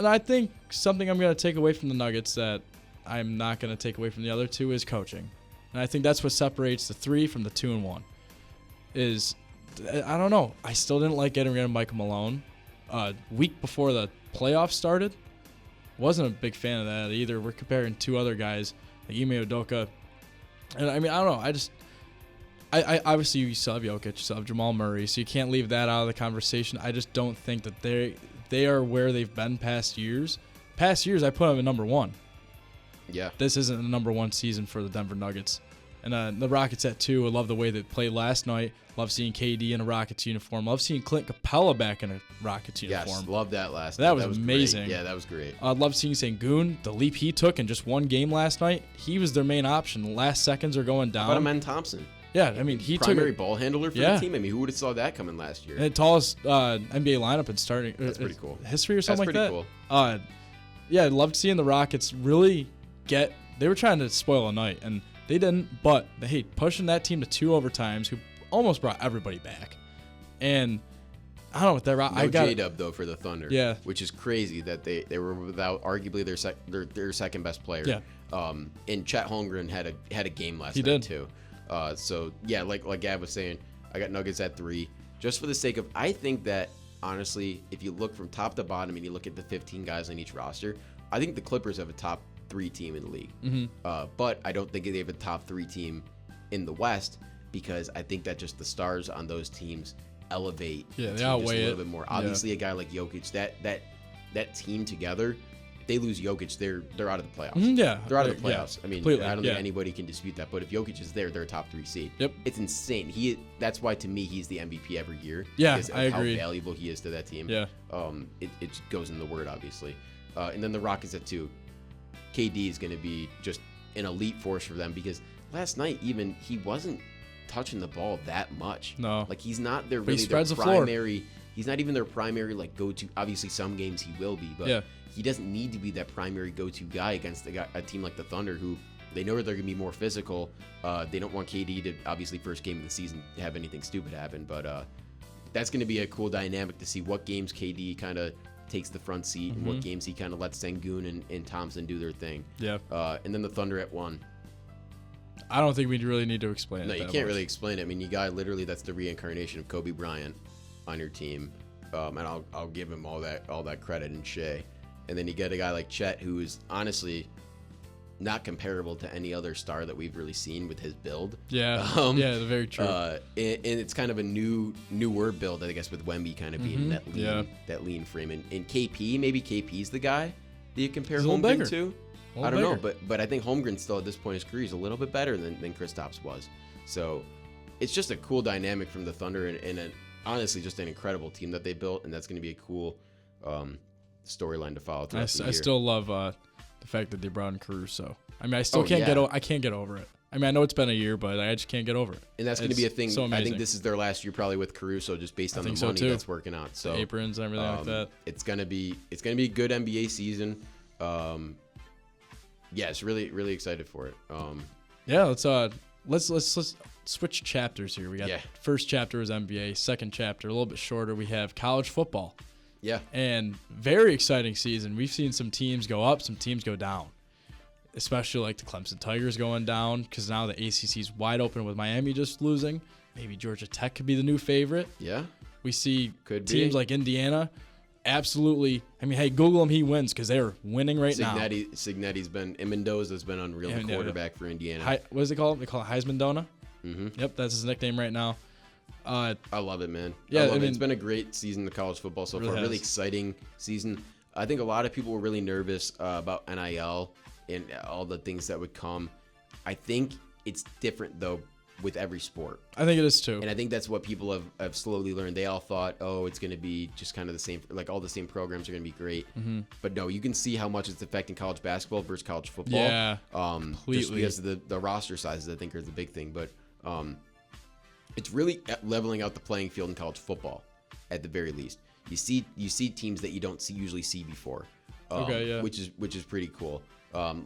I think something I'm going to take away from the Nuggets that I'm not going to take away from the other 2 is coaching. And I think that's what separates the 3 from the 2 and 1. Is, I don't know. I still didn't like getting rid of Michael Malone. Week before the playoffs started, wasn't a big fan of that either. We're comparing 2 other guys like Ime Udoka. And I mean, I don't know. I obviously you still have Jokic, you still have Jamal Murray, so you can't leave that out of the conversation. I just don't think that they are where they've been past years. Past years, I put them at number 1. Yeah. This isn't the number 1 season for the Denver Nuggets. And the Rockets at 2. I love the way they played last night. Love seeing KD in a Rockets uniform. Love seeing Clint Capella back in a Rockets uniform. Yes, love that last night. That was amazing. great. Yeah, that was great. I love seeing Sengun, the leap he took in just one game last night. He was their main option. The last seconds are going down. How about Amen Thompson? Yeah, I mean, he primary took ball handler for the team. I mean, who would have saw that coming last year? And the tallest NBA lineup in starting. That's pretty cool. History or something like that. That's pretty cool. Yeah, I loved seeing the Rockets really get. They were trying to spoil a night, and they didn't. But hey, pushing that team to 2 overtimes, who almost brought everybody back. And I don't know what that. No J-Dub though for the Thunder. Yeah, which is crazy that they were without arguably their second best player. Yeah. And Chet Holmgren had a game last night did. too. So yeah, like Gav was saying, I got Nuggets at 3, just for the sake of. I think that honestly, if you look from top to bottom and you look at the 15 guys on each roster, I think the Clippers have a top 3 team in the league. Mm-hmm. But I don't think they have a top 3 team in the West, because I think that just the stars on those teams elevate the team outweigh just a little it. bit more. Obviously, a guy like Jokic, that team together, if they lose Jokic, they're out of the playoffs. Yeah, they're out of the playoffs. Yeah, I mean, completely. I don't think anybody can dispute that. But if Jokic is there, they're a top 3 seed. Yep, it's insane. That's why to me he's the MVP every year. Yeah, because of I agree. How valuable he is to that team. Yeah. It goes in the word, obviously. And then the Rockets at 2. KD is going to be just an elite force for them, because last night even he wasn't touching the ball that much. No, like he's not their really their primary. The he's not even their primary like go-to. Obviously, some games he will be, but he doesn't need to be that primary go-to guy against a team like the Thunder, who they know they're going to be more physical. They don't want KD to, obviously, first game of the season, have anything stupid happen, but that's going to be a cool dynamic to see what games KD kind of takes the front seat and what games he kind of lets Sengun and Thompson do their thing. Yeah. And then the Thunder at 1. I don't think we really need to explain it. No, you can't really explain it. I mean, you got literally that's the reincarnation of Kobe Bryant on your team, and I'll give him all that credit and Shea. And then you get a guy like Chet, who is honestly not comparable to any other star that we've really seen with his build. Yeah, very true. And it's kind of a newer build, I guess, with Wemby kind of being that lean frame. And KP, maybe KP's the guy that you compare Holmgren to. I don't know, but I think Holmgren still at this point in his career is a little bit better than Kristaps was. So it's just a cool dynamic from the Thunder, and honestly just an incredible team that they built, and that's going to be a cool storyline to follow throughout the year. I still love the fact that they brought in Caruso. I mean, I still can't get over it. I mean, I know it's been a year, but I just can't get over it. And that's going to be a thing. So amazing. I think this is their last year probably with Caruso, just based on the money that's working out. So the aprons and everything like that. It's gonna be a good NBA season. It's really excited for it. Let's switch chapters here. We got first chapter is NBA, second chapter a little bit shorter. We have college football. Yeah. And very exciting season. We've seen some teams go up, some teams go down. Especially like the Clemson Tigers going down, because now the ACC is wide open with Miami just losing. Maybe Georgia Tech could be the new favorite. Yeah. We see teams like Indiana. Absolutely. I mean, hey, Google him. He wins because they're winning right now. Signetti's been, and Mendoza's been unreal, the quarterback for Indiana. What does they call him? They call it Heisman Dona. Mm-hmm. Yep, that's his nickname right now. I love it, man. Yeah, I mean, it's been a great season of college football so far. Really exciting season. I think a lot of people were really nervous about NIL and all the things that would come. I think it's different, though, with every sport. I think it is, too. And I think that's what people have slowly learned. They all thought, it's going to be just kind of the same, like all the same programs are going to be great. Mm-hmm. But no, you can see how much it's affecting college basketball versus college football. Yeah, completely. Just because of the roster sizes, I think, are the big thing. But it's really leveling out the playing field in college football, at the very least. You see teams that you don't usually see before, which is pretty cool.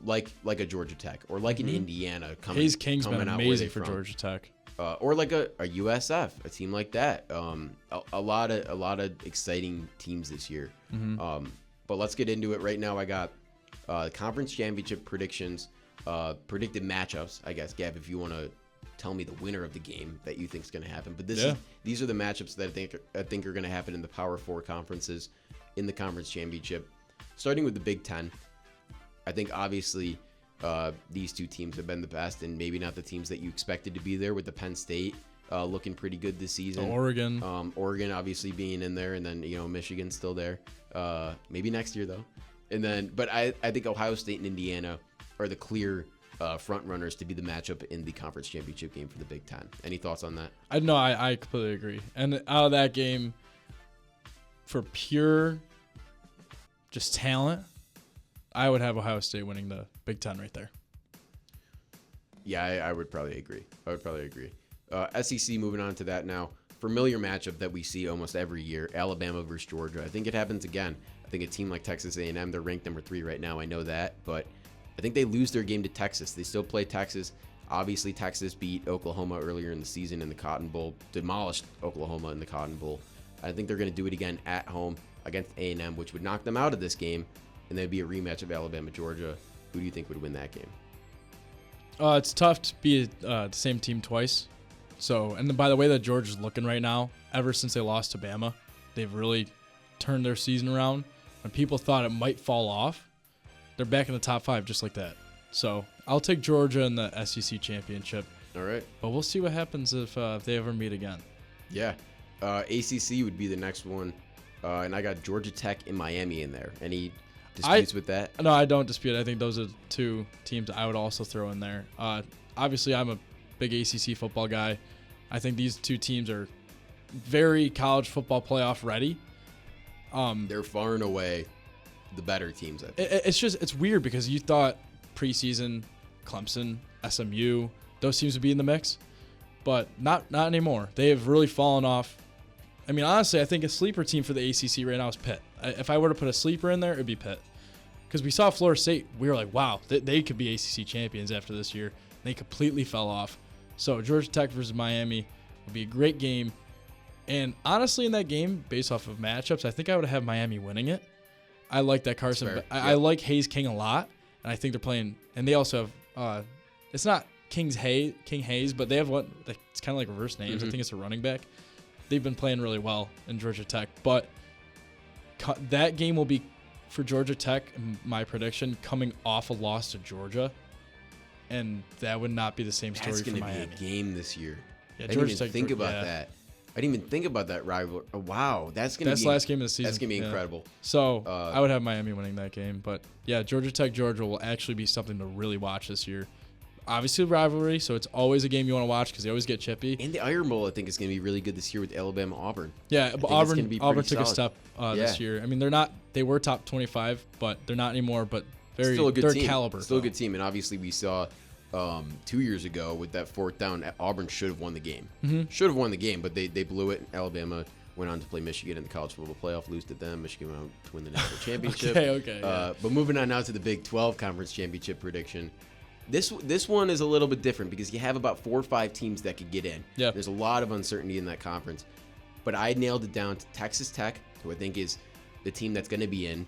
Like a Georgia Tech or like an Indiana coming. Hayes King's been amazing for from. Georgia Tech. Or like a USF, a team like that. A lot of exciting teams this year. Mm-hmm. But let's get into it right now. I got conference championship predictions, predicted matchups. I guess, Gav, if you want to tell me the winner of the game that you think is going to happen. But these are the matchups that I think are going to happen in the Power 4 conferences in the conference championship. Starting with the Big Ten, I think obviously these two teams have been the best, and maybe not the teams that you expected to be there, with the Penn State looking pretty good this season. Oregon. Oregon obviously being in there, and then, Michigan's still there. Maybe next year, though. And then, but I think Ohio State and Indiana are the clear front runners to be the matchup in the conference championship game for the Big Ten. Any thoughts on that? I completely agree. And out of that game, for pure just talent, I would have Ohio State winning the Big Ten right there. Yeah, I would probably agree. SEC, moving on to that now. Familiar matchup that we see almost every year, Alabama versus Georgia. I think it happens again. I think a team like Texas A&M, they're ranked number 3 right now. I know that, but I think they lose their game to Texas. They still play Texas. Obviously, Texas beat Oklahoma earlier in the season in the Cotton Bowl, demolished Oklahoma in the Cotton Bowl. I think they're going to do it again at home against A&M, which would knock them out of this game, and then be a rematch of Alabama-Georgia. Who do you think would win that game? It's tough to be the same team twice. So, and by the way that Georgia's looking right now, ever since they lost to Bama, they've really turned their season around. When people thought it might fall off, they're back in the top 5 just like that. So I'll take Georgia in the SEC championship. All right. But we'll see what happens if they ever meet again. Yeah. ACC would be the next one. And I got Georgia Tech and Miami in there. Any disputes with that? No, I don't dispute it. I think those are 2 teams I would also throw in there. Obviously, I'm a big ACC football guy. I think these 2 teams are very college football playoff ready. They're far and away the better teams, I think. It's weird because you thought preseason, Clemson, SMU, those teams would be in the mix, but not anymore. They have really fallen off. I mean, honestly, I think a sleeper team for the ACC right now is Pitt. If I were to put a sleeper in there, it'd be Pitt. Because we saw Florida State, we were like, wow, they could be ACC champions after this year. They completely fell off. So Georgia Tech versus Miami would be a great game. And honestly, in that game, based off of matchups, I think I would have Miami winning it. I like that Carson. I like Hayes King a lot, and I think they're playing. And they also have, it's not King Hayes, but they have what? It's kind of like reverse names. Mm-hmm. I think it's a running back. They've been playing really well in Georgia Tech, but that game will be for Georgia Tech. My prediction, coming off a loss to Georgia, and that would not be the same story for Miami. That's going to be a game this year. Yeah, I didn't even think about that. I didn't even think about that rival. Oh, wow, that's last game of the season. That's gonna be incredible. So I would have Miami winning that game, but yeah, Georgia Tech Georgia will actually be something to really watch this year. Obviously, rivalry, so it's always a game you want to watch because they always get chippy. And the Iron Bowl, I think, is going to be really good this year with Alabama Auburn. Yeah, but Auburn took a step this year. I mean, they were top 25, but they're not anymore. But still a good team. Caliber. Still a good team, and obviously we saw 2 years ago with that 4th down, Auburn should have won the game. Mm-hmm. Should have won the game, but they blew it. Alabama went on to play Michigan in the college football playoff, lose to them. Michigan went on to win the national championship. Okay. But moving on now to the Big 12 conference championship prediction. This one is a little bit different because you have about 4 or 5 teams that could get in. Yeah. There's a lot of uncertainty in that conference. But I nailed it down to Texas Tech, who I think is the team that's going to be in.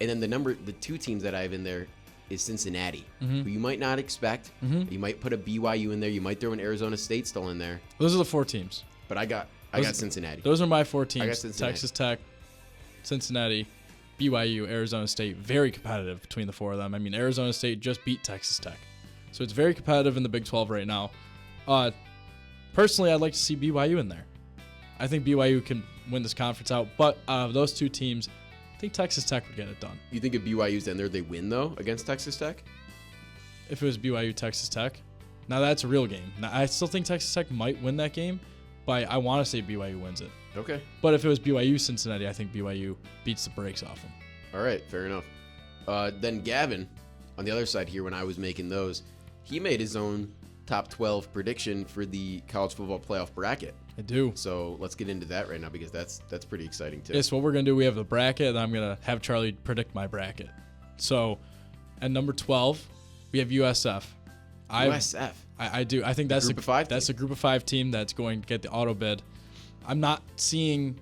And then the 2 teams that I have in there is Cincinnati, who you might not expect. Mm-hmm. You might put a BYU in there. You might throw an Arizona State still in there. Those are the 4 teams. But I got Cincinnati. Those are my 4 teams. I got Cincinnati. Texas Tech, Cincinnati, BYU, Arizona State. Very competitive between the 4 of them. I mean, Arizona State just beat Texas Tech. So it's very competitive in the Big 12 right now. Personally, I'd like to see BYU in there. I think BYU can win this conference out. But out of those 2 teams, I think Texas Tech would get it done. You think if BYU's in there, they win, though, against Texas Tech? If it was BYU, Texas Tech. Now, that's a real game. Now, I still think Texas Tech might win that game, but I want to say BYU wins it. Okay. But if it was BYU, Cincinnati, I think BYU beats the brakes off them. All right, fair enough. Then Gavin, on the other side here, when I was making those, he made his own top 12 prediction for the college football playoff bracket. I do. So let's get into that right now because that's pretty exciting too. Yes, what we're going to do, we have the bracket, and I'm going to have Charlie predict my bracket. So at number 12, we have USF. USF? I do. I think that's a group of 5 team that's going to get the auto bid. I'm not seeing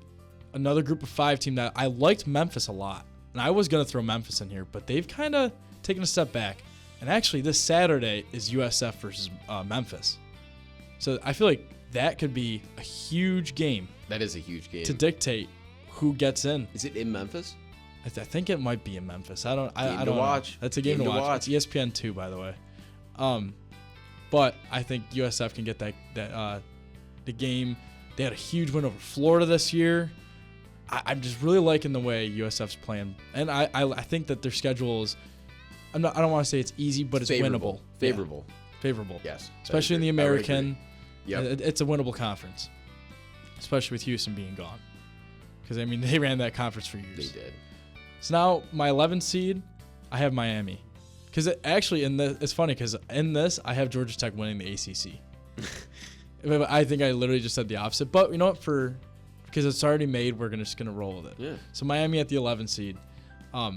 another group of 5 team that I liked Memphis a lot. And I was going to throw Memphis in here, but they've kind of taken a step back. And actually, this Saturday is USF versus Memphis. So I feel like that could be a huge game. That is a huge game. To dictate who gets in. Is it in Memphis? I think it might be in Memphis. I don't to know. watch. That's a game to watch. It's ESPN 2, by the way. But I think USF can get the game. They had a huge win over Florida this year. I'm just really liking the way USF's playing, and I think that their schedule is. I don't want to say it's easy, but it's winnable. Favorable. Yeah. Favorable. Yes. Especially in the American. Yep. It's a winnable conference, especially with Houston being gone. Because, I mean, they ran that conference for years. They did. So now my 11th seed, I have Miami. Because it's funny because in this, I have Georgia Tech winning the ACC. I think I literally just said the opposite. But you know what? Because it's already made, we're just going to roll with it. Yeah. So Miami at the 11th seed. I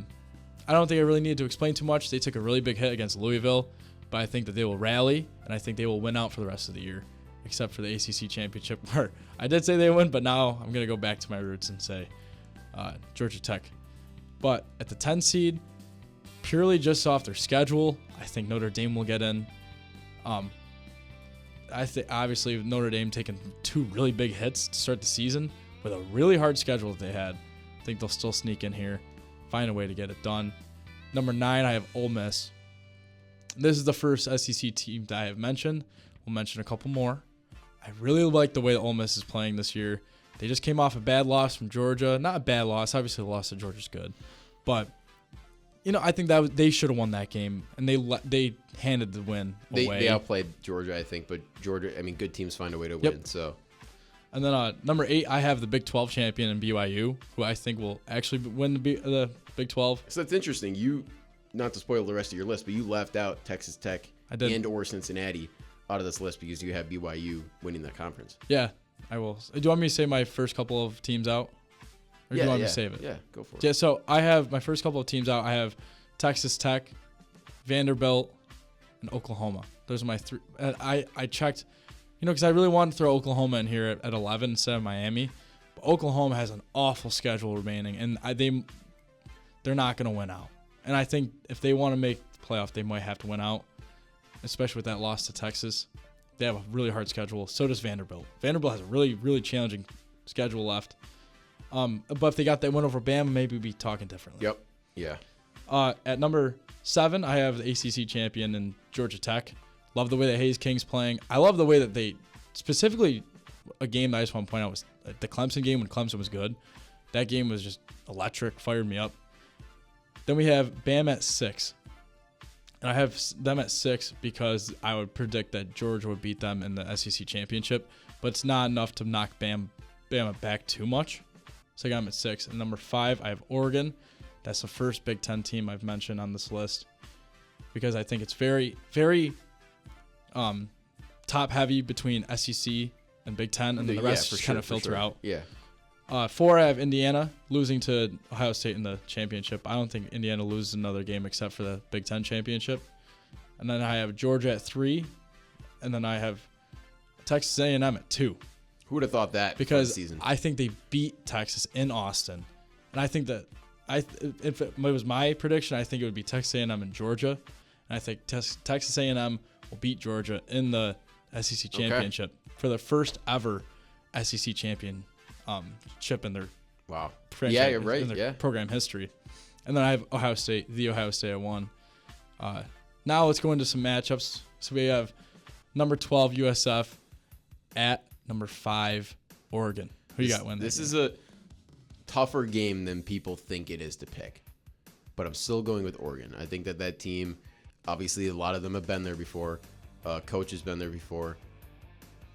don't think I really need to explain too much. They took a really big hit against Louisville. But I think that they will rally, and I think they will win out for the rest of the year, except for the ACC championship, where I did say they win, but now I'm going to go back to my roots and say Georgia Tech. But at the 10 seed, purely just off their schedule, I think Notre Dame will get in. I think obviously Notre Dame taking 2 really big hits to start the season with a really hard schedule that they had. I think they'll still sneak in here, find a way to get it done. Number 9, I have Ole Miss. This is the first SEC team that I have mentioned. We'll mention a couple more. I really like the way that Ole Miss is playing this year. They just came off a bad loss from Georgia. Not a bad loss. Obviously, the loss to Georgia's good. But, I think that they should have won that game, and they handed the win away. They outplayed Georgia, I think. But Georgia, good teams find a way to win. So. And then number 8, I have the Big 12 champion in BYU, who I think will actually win the Big 12. So that's interesting. You, not to spoil the rest of your list, but you left out Texas Tech and or Cincinnati out of this list because you have BYU winning that conference. Yeah, I will. Do you want me to say my first couple of teams out? Or do you want me to save it? Yeah, go for it. Yeah, so I have my first couple of teams out. I have Texas Tech, Vanderbilt, and Oklahoma. Those are my 3. I checked, because I really wanted to throw Oklahoma in here at 11 instead of Miami. But Oklahoma has an awful schedule remaining, and they're not going to win out. And I think if they want to make the playoff, they might have to win out, especially with that loss to Texas. They have a really hard schedule. So does Vanderbilt. Vanderbilt has a really, really challenging schedule left. But if they got that win over Bama, maybe we'd be talking differently. Yep. Yeah. At number 7, I have the ACC champion in Georgia Tech. Love the way that Hayes King's playing. I love the way that they, specifically a game that I just want to point out was the Clemson game when Clemson was good. That game was just electric, fired me up. Then we have Bama at 6. And I have them at 6 because I would predict that Georgia would beat them in the SEC championship, but it's not enough to knock Bama back too much. So I got them at 6. And number 5, I have Oregon. That's the first Big Ten team I've mentioned on this list because I think it's very, very top heavy between SEC and Big Ten, and then the rest just kind of filter out. Yeah. 4, I have Indiana losing to Ohio State in the championship. I don't think Indiana loses another game except for the Big Ten championship. And then I have Georgia at 3, and then I have Texas A&M at 2. Who would have thought that? Because season? I think they beat Texas in Austin, and I think that if it was my prediction, I think it would be Texas A&M and Georgia, and I think Texas A&M will beat Georgia in the SEC championship for the first ever SEC championship in their franchise, in their program history. And then I have Ohio State at 1. Now let's go into some matchups. So we have number 12 USF at number 5 Oregon. Who you got winning? This is a tougher game than people think it is to pick, but I'm still going with Oregon. I think that team, obviously a lot of them have been there before. Coach has been there before,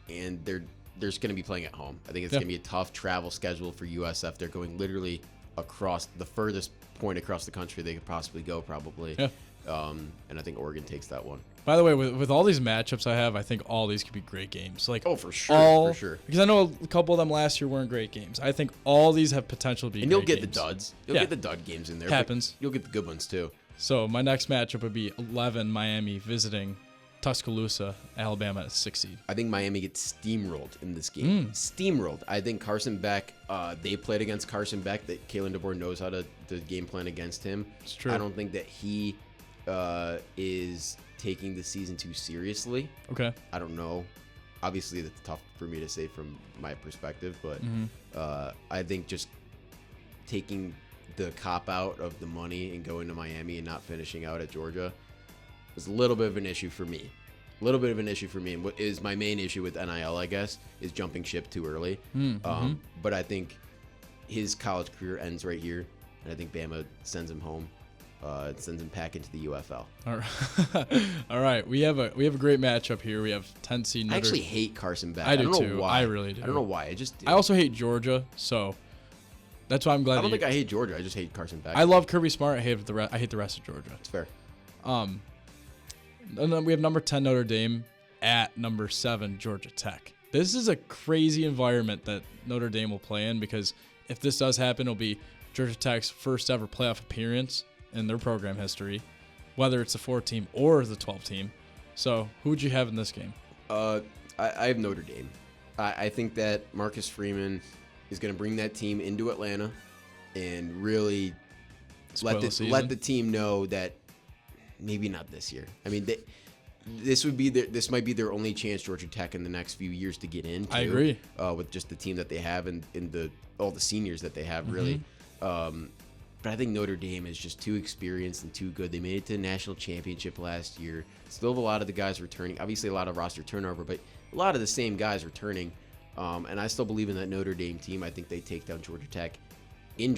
and they're just going to be playing at home. I think it's going to be a tough travel schedule for USF. They're going literally across the furthest point across the country they could possibly go, probably. Yeah. And I think Oregon takes that one. By the way, with all these matchups I have, I think all these could be great games. For sure. Because I know a couple of them last year weren't great games. I think all these have potential to be. And great you'll get games. the duds. You'll get the dud games in there. Happens. You'll get the good ones too. So my next matchup would be 11 Miami visiting Tuscaloosa, Alabama at 6 seed. I think Miami gets steamrolled in this game. Steamrolled. I think Carson Beck, they played against Carson Beck. That Kalen DeBoer knows how to game plan against him. It's true. I don't think that he is taking the season too seriously. Okay. I don't know. Obviously, that's tough for me to say from my perspective, but I think just taking the cop out of the money and going to Miami and not finishing out at Georgia was a little bit of an issue for me. And what is my main issue with NIL, I guess, is jumping ship too early. But I think his college career ends right here, and I think Bama sends him home. Sends him back into the UFL. All right. All right. We have a great matchup here. We have 10 seed. I actually hate Carson Beck. I do don't know too. why. I really do. I don't know why. I also hate Georgia, so that's why I'm glad. I don't think I hate Georgia. I just hate Carson Beck. I love Kirby Smart. I hate the rest of Georgia. It's fair. And then we have number 10 Notre Dame at number 7 Georgia Tech. This is a crazy environment that Notre Dame will play in, because if this does happen, it'll be Georgia Tech's first ever playoff appearance in their program history, whether it's the 4th team or the 12th team. So who would you have in this game? I have Notre Dame. I think that Marcus Freeman is going to bring that team into Atlanta and really let the team know that maybe not this year. I mean, this might be their only chance, Georgia Tech, in the next few years to get in. I agree. With just the team that they have and all the seniors that they have, really. But I think Notre Dame is just too experienced and too good. They made it to the national championship last year. Still have a lot of the guys returning. Obviously, a lot of roster turnover, but a lot of the same guys returning. And I still believe in that Notre Dame team. I think they take down Georgia Tech in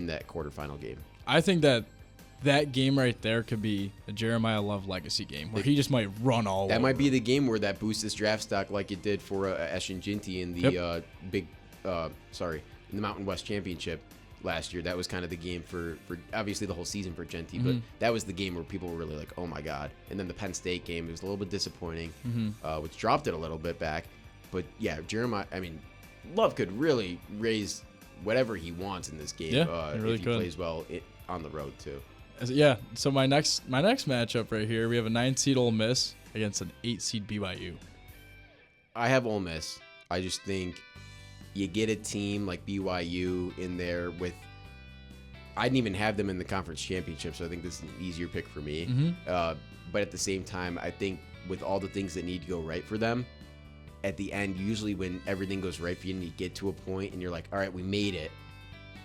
that quarterfinal game. I think that game right there could be a Jeremiah Love legacy game where he just might run all over. That might be the game where that boosts his draft stock like it did for Eshin Jinty in the in the Mountain West Championship last year. That was kind of the game for obviously the whole season for Genty, but that was the game where people were really like, oh my God. And then the Penn State game, it was a little bit disappointing, which dropped it a little bit back. But yeah, Love could really raise whatever he wants in this game if he plays well on the road too. Yeah, so my next matchup right here, we have a 9 seed Ole Miss against an 8 seed BYU. I have Ole Miss. I just think you get a team like BYU in there with. I didn't even have them in the conference championship, so I think this is an easier pick for me. But at the same time, I think with all the things that need to go right for them, at the end, usually when everything goes right for you and you get to a point and you're like, all right, we made it.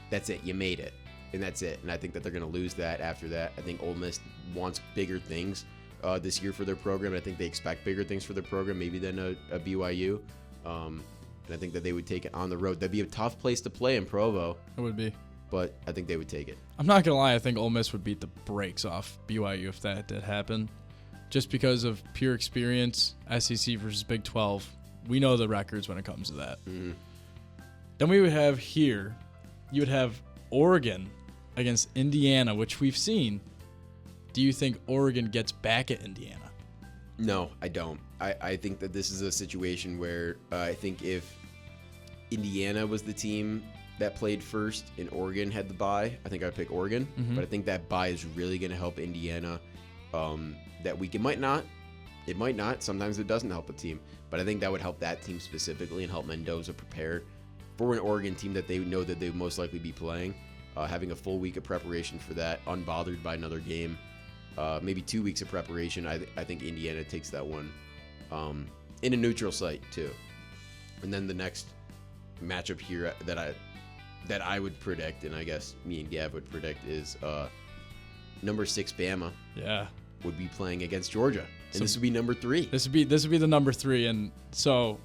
That's it. You made it. And that's it. And I think that they're going to lose that after that. I think Ole Miss wants bigger things this year for their program. I think they expect bigger things for their program, maybe than a BYU. And I think that they would take it on the road. That'd be a tough place to play in Provo. It would be. But I think they would take it. I'm not going to lie. I think Ole Miss would beat the brakes off BYU if that did happen. Just because of pure experience, SEC versus Big 12. We know the records when it comes to that. Then we would have here, you would have Oregon against Indiana, which we've seen. Do you think Oregon gets back at Indiana? No, I don't. I think that this is a situation where I think if Indiana was the team that played first and Oregon had the bye, I think I'd pick Oregon. But I think that bye is really going to help Indiana that week. It might not. It might not. Sometimes it doesn't help a team. But I think that would help that team specifically and help Mendoza prepare for an Oregon team that they know that they would most likely be playing. Having a full week of preparation for that, unbothered by another game. Maybe 2 weeks of preparation. I think Indiana takes that one in a neutral site too. And then the next matchup here that I would predict, and I guess me and Gav would predict, is number 6 Bama. Yeah. Would be playing against Georgia, and this would be number 3. This would be the number 3, and so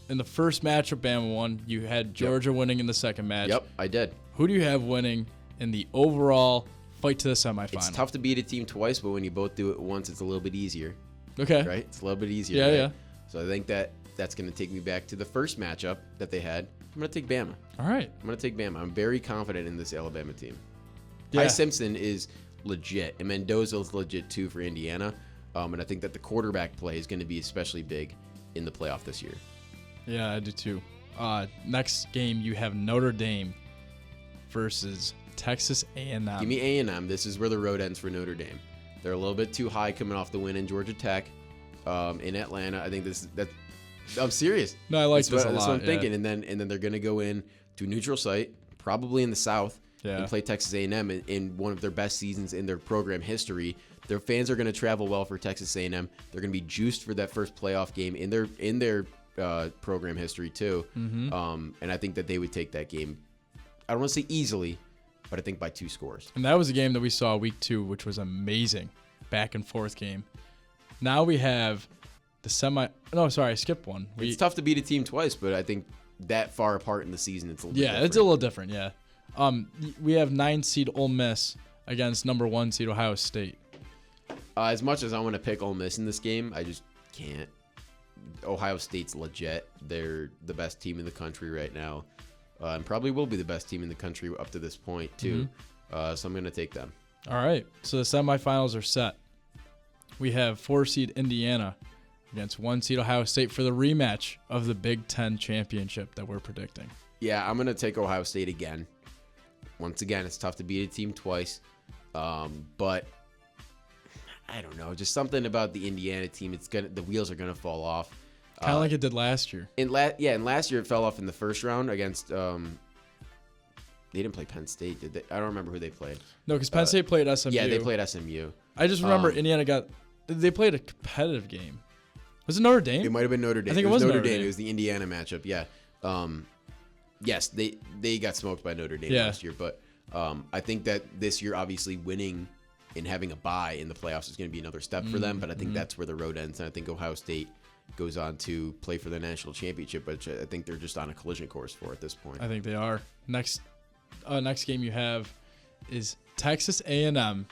in the first matchup Bama won. You had Georgia winning in the second match. Yep, I did. Who do you have winning in the overall fight to the semifinal? It's tough to beat a team twice, but when you both do it once, it's a little bit easier. Okay. Right? It's a little bit easier. Yeah, right? yeah. So I think that's going to take me back to the first matchup that they had. I'm going to take Bama. All right. I'm going to take Bama. I'm very confident in this Alabama team. Yeah. Ty Simpson is legit, and Mendoza is legit too for Indiana. And I think that the quarterback play is going to be especially big in the playoff this year. Yeah, I do too. Next game, you have Notre Dame versus Texas A&M. Give me A&M. This is where the road ends for Notre Dame. They're a little bit too high coming off the win in Georgia Tech, in Atlanta. I think I'm serious. No, I like this a lot. That's what I'm thinking. And then they're going to go in to a neutral site, probably in the South, and play Texas A&M in one of their best seasons in their program history. Their fans are going to travel well for Texas A&M. They're going to be juiced for that first playoff game in their program history too. And I think that they would take that game. I don't want to say easily, but I think by 2 scores. And that was a game that we saw week 2, which was amazing. Back and forth game. Now we have the I skipped one. It's tough to beat a team twice, but I think that far apart in the season, it's a little different. It's a little different, yeah. We have 9 seed Ole Miss against number 1 seed Ohio State. As much as I want to pick Ole Miss in this game, I just can't. Ohio State's legit. They're the best team in the country right now, and probably will be the best team in the country up to this point too. So I'm going to take them. All right. So the semifinals are set. We have 4 seed Indiana against 1 seed Ohio State for the rematch of the Big Ten championship that we're predicting. Yeah, I'm going to take Ohio State again. Once again, it's tough to beat a team twice, but I don't know, just something about the Indiana team. The wheels are gonna fall off. Kind of like it did last year. And last year it fell off in the first round against. They didn't play Penn State, did they? I don't remember who they played. No, because Penn State played SMU. Yeah, they played SMU. I just remember Indiana they played a competitive game. Was it Notre Dame? It might have been Notre Dame. I think it was Notre Dame. It was the Indiana matchup. Yeah. Yes, they got smoked by Notre Dame last year, but I think that this year, obviously winning and having a bye in the playoffs is going to be another step for them. But I think that's where the road ends, and I think Ohio State goes on to play for the national championship, which I think they're just on a collision course for at this point. I think they are. Next game you have is Texas A&M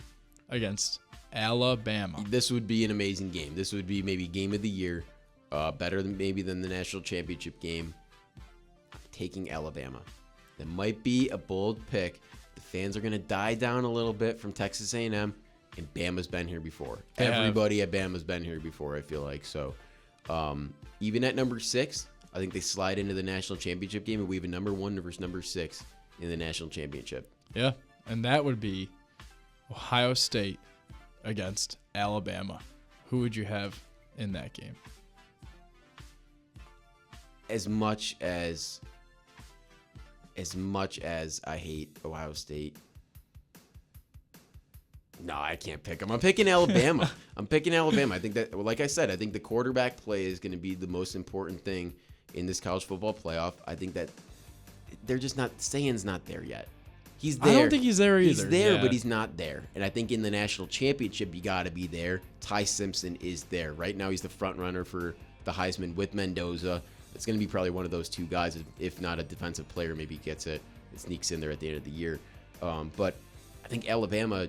against Alabama. This would be an amazing game. This would be maybe game of the year, better than the national championship game. I'm taking Alabama. That might be a bold pick. The fans are going to die down a little bit from Texas A&M, and Bama's been here before. Everybody at Bama's been here before, I feel like. So even at number 6, I think they slide into the national championship game, and we have a number 1 versus number 6 in the national championship. Yeah, and that would be Ohio State against Alabama. Who would you have in that game? As much as I hate Ohio State, no, I can't pick them. I'm picking Alabama. I think that, like I said, I think the quarterback play is going to be the most important thing in this college football playoff. I think that they're just not. Sayan's not there yet. He's there. I don't think he's there either. He's there, but he's not there. And I think in the national championship, you got to be there. Ty Simpson is there. Right now, he's the front runner for the Heisman with Mendoza. It's going to be probably one of those 2 guys, if not a defensive player, maybe gets it and sneaks in there at the end of the year. But I think Alabama,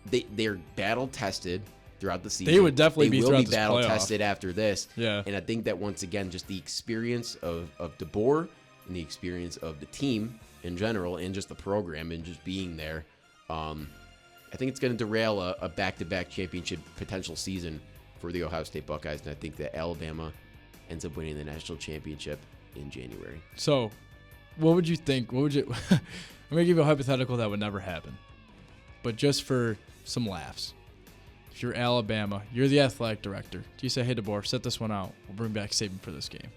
they're battle-tested throughout the season. They would definitely be throughout this playoff. They will be battle-tested after this. Yeah. And I think that, once again, just the experience of DeBoer and the experience of the team in general and just the program and just being there, I think it's going to derail a back-to-back championship potential season for the Ohio State Buckeyes. And I think that Alabama ends up winning the national championship in January. So, what would you think? I'm going to give you a hypothetical that would never happen. But just for some laughs. If you're Alabama, you're the athletic director. Do you say, hey, DeBoer, set this one out. We'll bring back Saban for this game.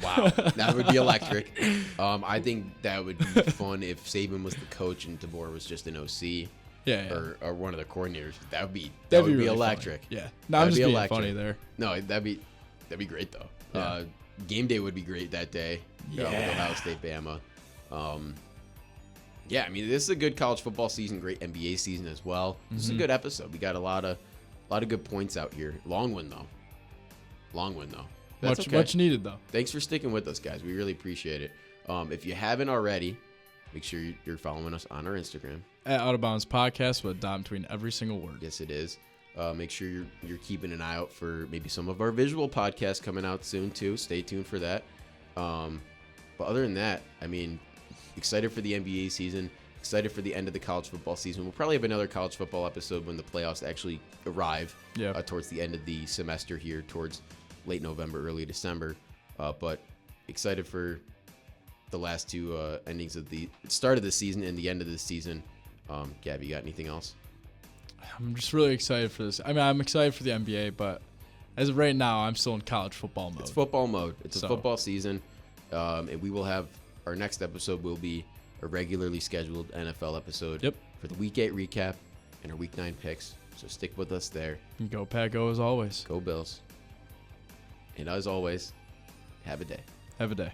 Wow. That would be electric. I think that would be fun if Saban was the coach and DeBoer was just an OC. Yeah. Or one of the coordinators. That would be really electric. Funny. Yeah. No, I'm just being funny there. No, that'd be great though. Yeah. Game day would be great that day. Yeah. With Ohio State Bama. Yeah, I mean, this is a good college football season, great NBA season as well. This is a good episode. We got a lot of good points out here. Long one though. That's much needed though. Thanks for sticking with us, guys. We really appreciate it. If you haven't already, make sure you're following us on our Instagram at Out of Bounds Podcast with a dot between every single word. Yes, it is. Make sure you're keeping an eye out for maybe some of our visual podcasts coming out soon too. Stay tuned for that. But other than that, I mean, excited for the NBA season. Excited for the end of the college football season. We'll probably have another college football episode when the playoffs actually arrive. Towards the end of the semester here, towards late November, early December. But excited for the last 2 endings of the start of the season and the end of the season. Gav, you got anything else? I'm just really excited for this. I mean, I'm excited for the NBA, but as of right now, I'm still in college football mode. It's football mode. It's a football season. And we will have our next episode will be a regularly scheduled NFL episode for the Week 8 recap and our Week 9 picks. So stick with us there. Go Pack, go as always. Go Bills. And as always, have a day. Have a day.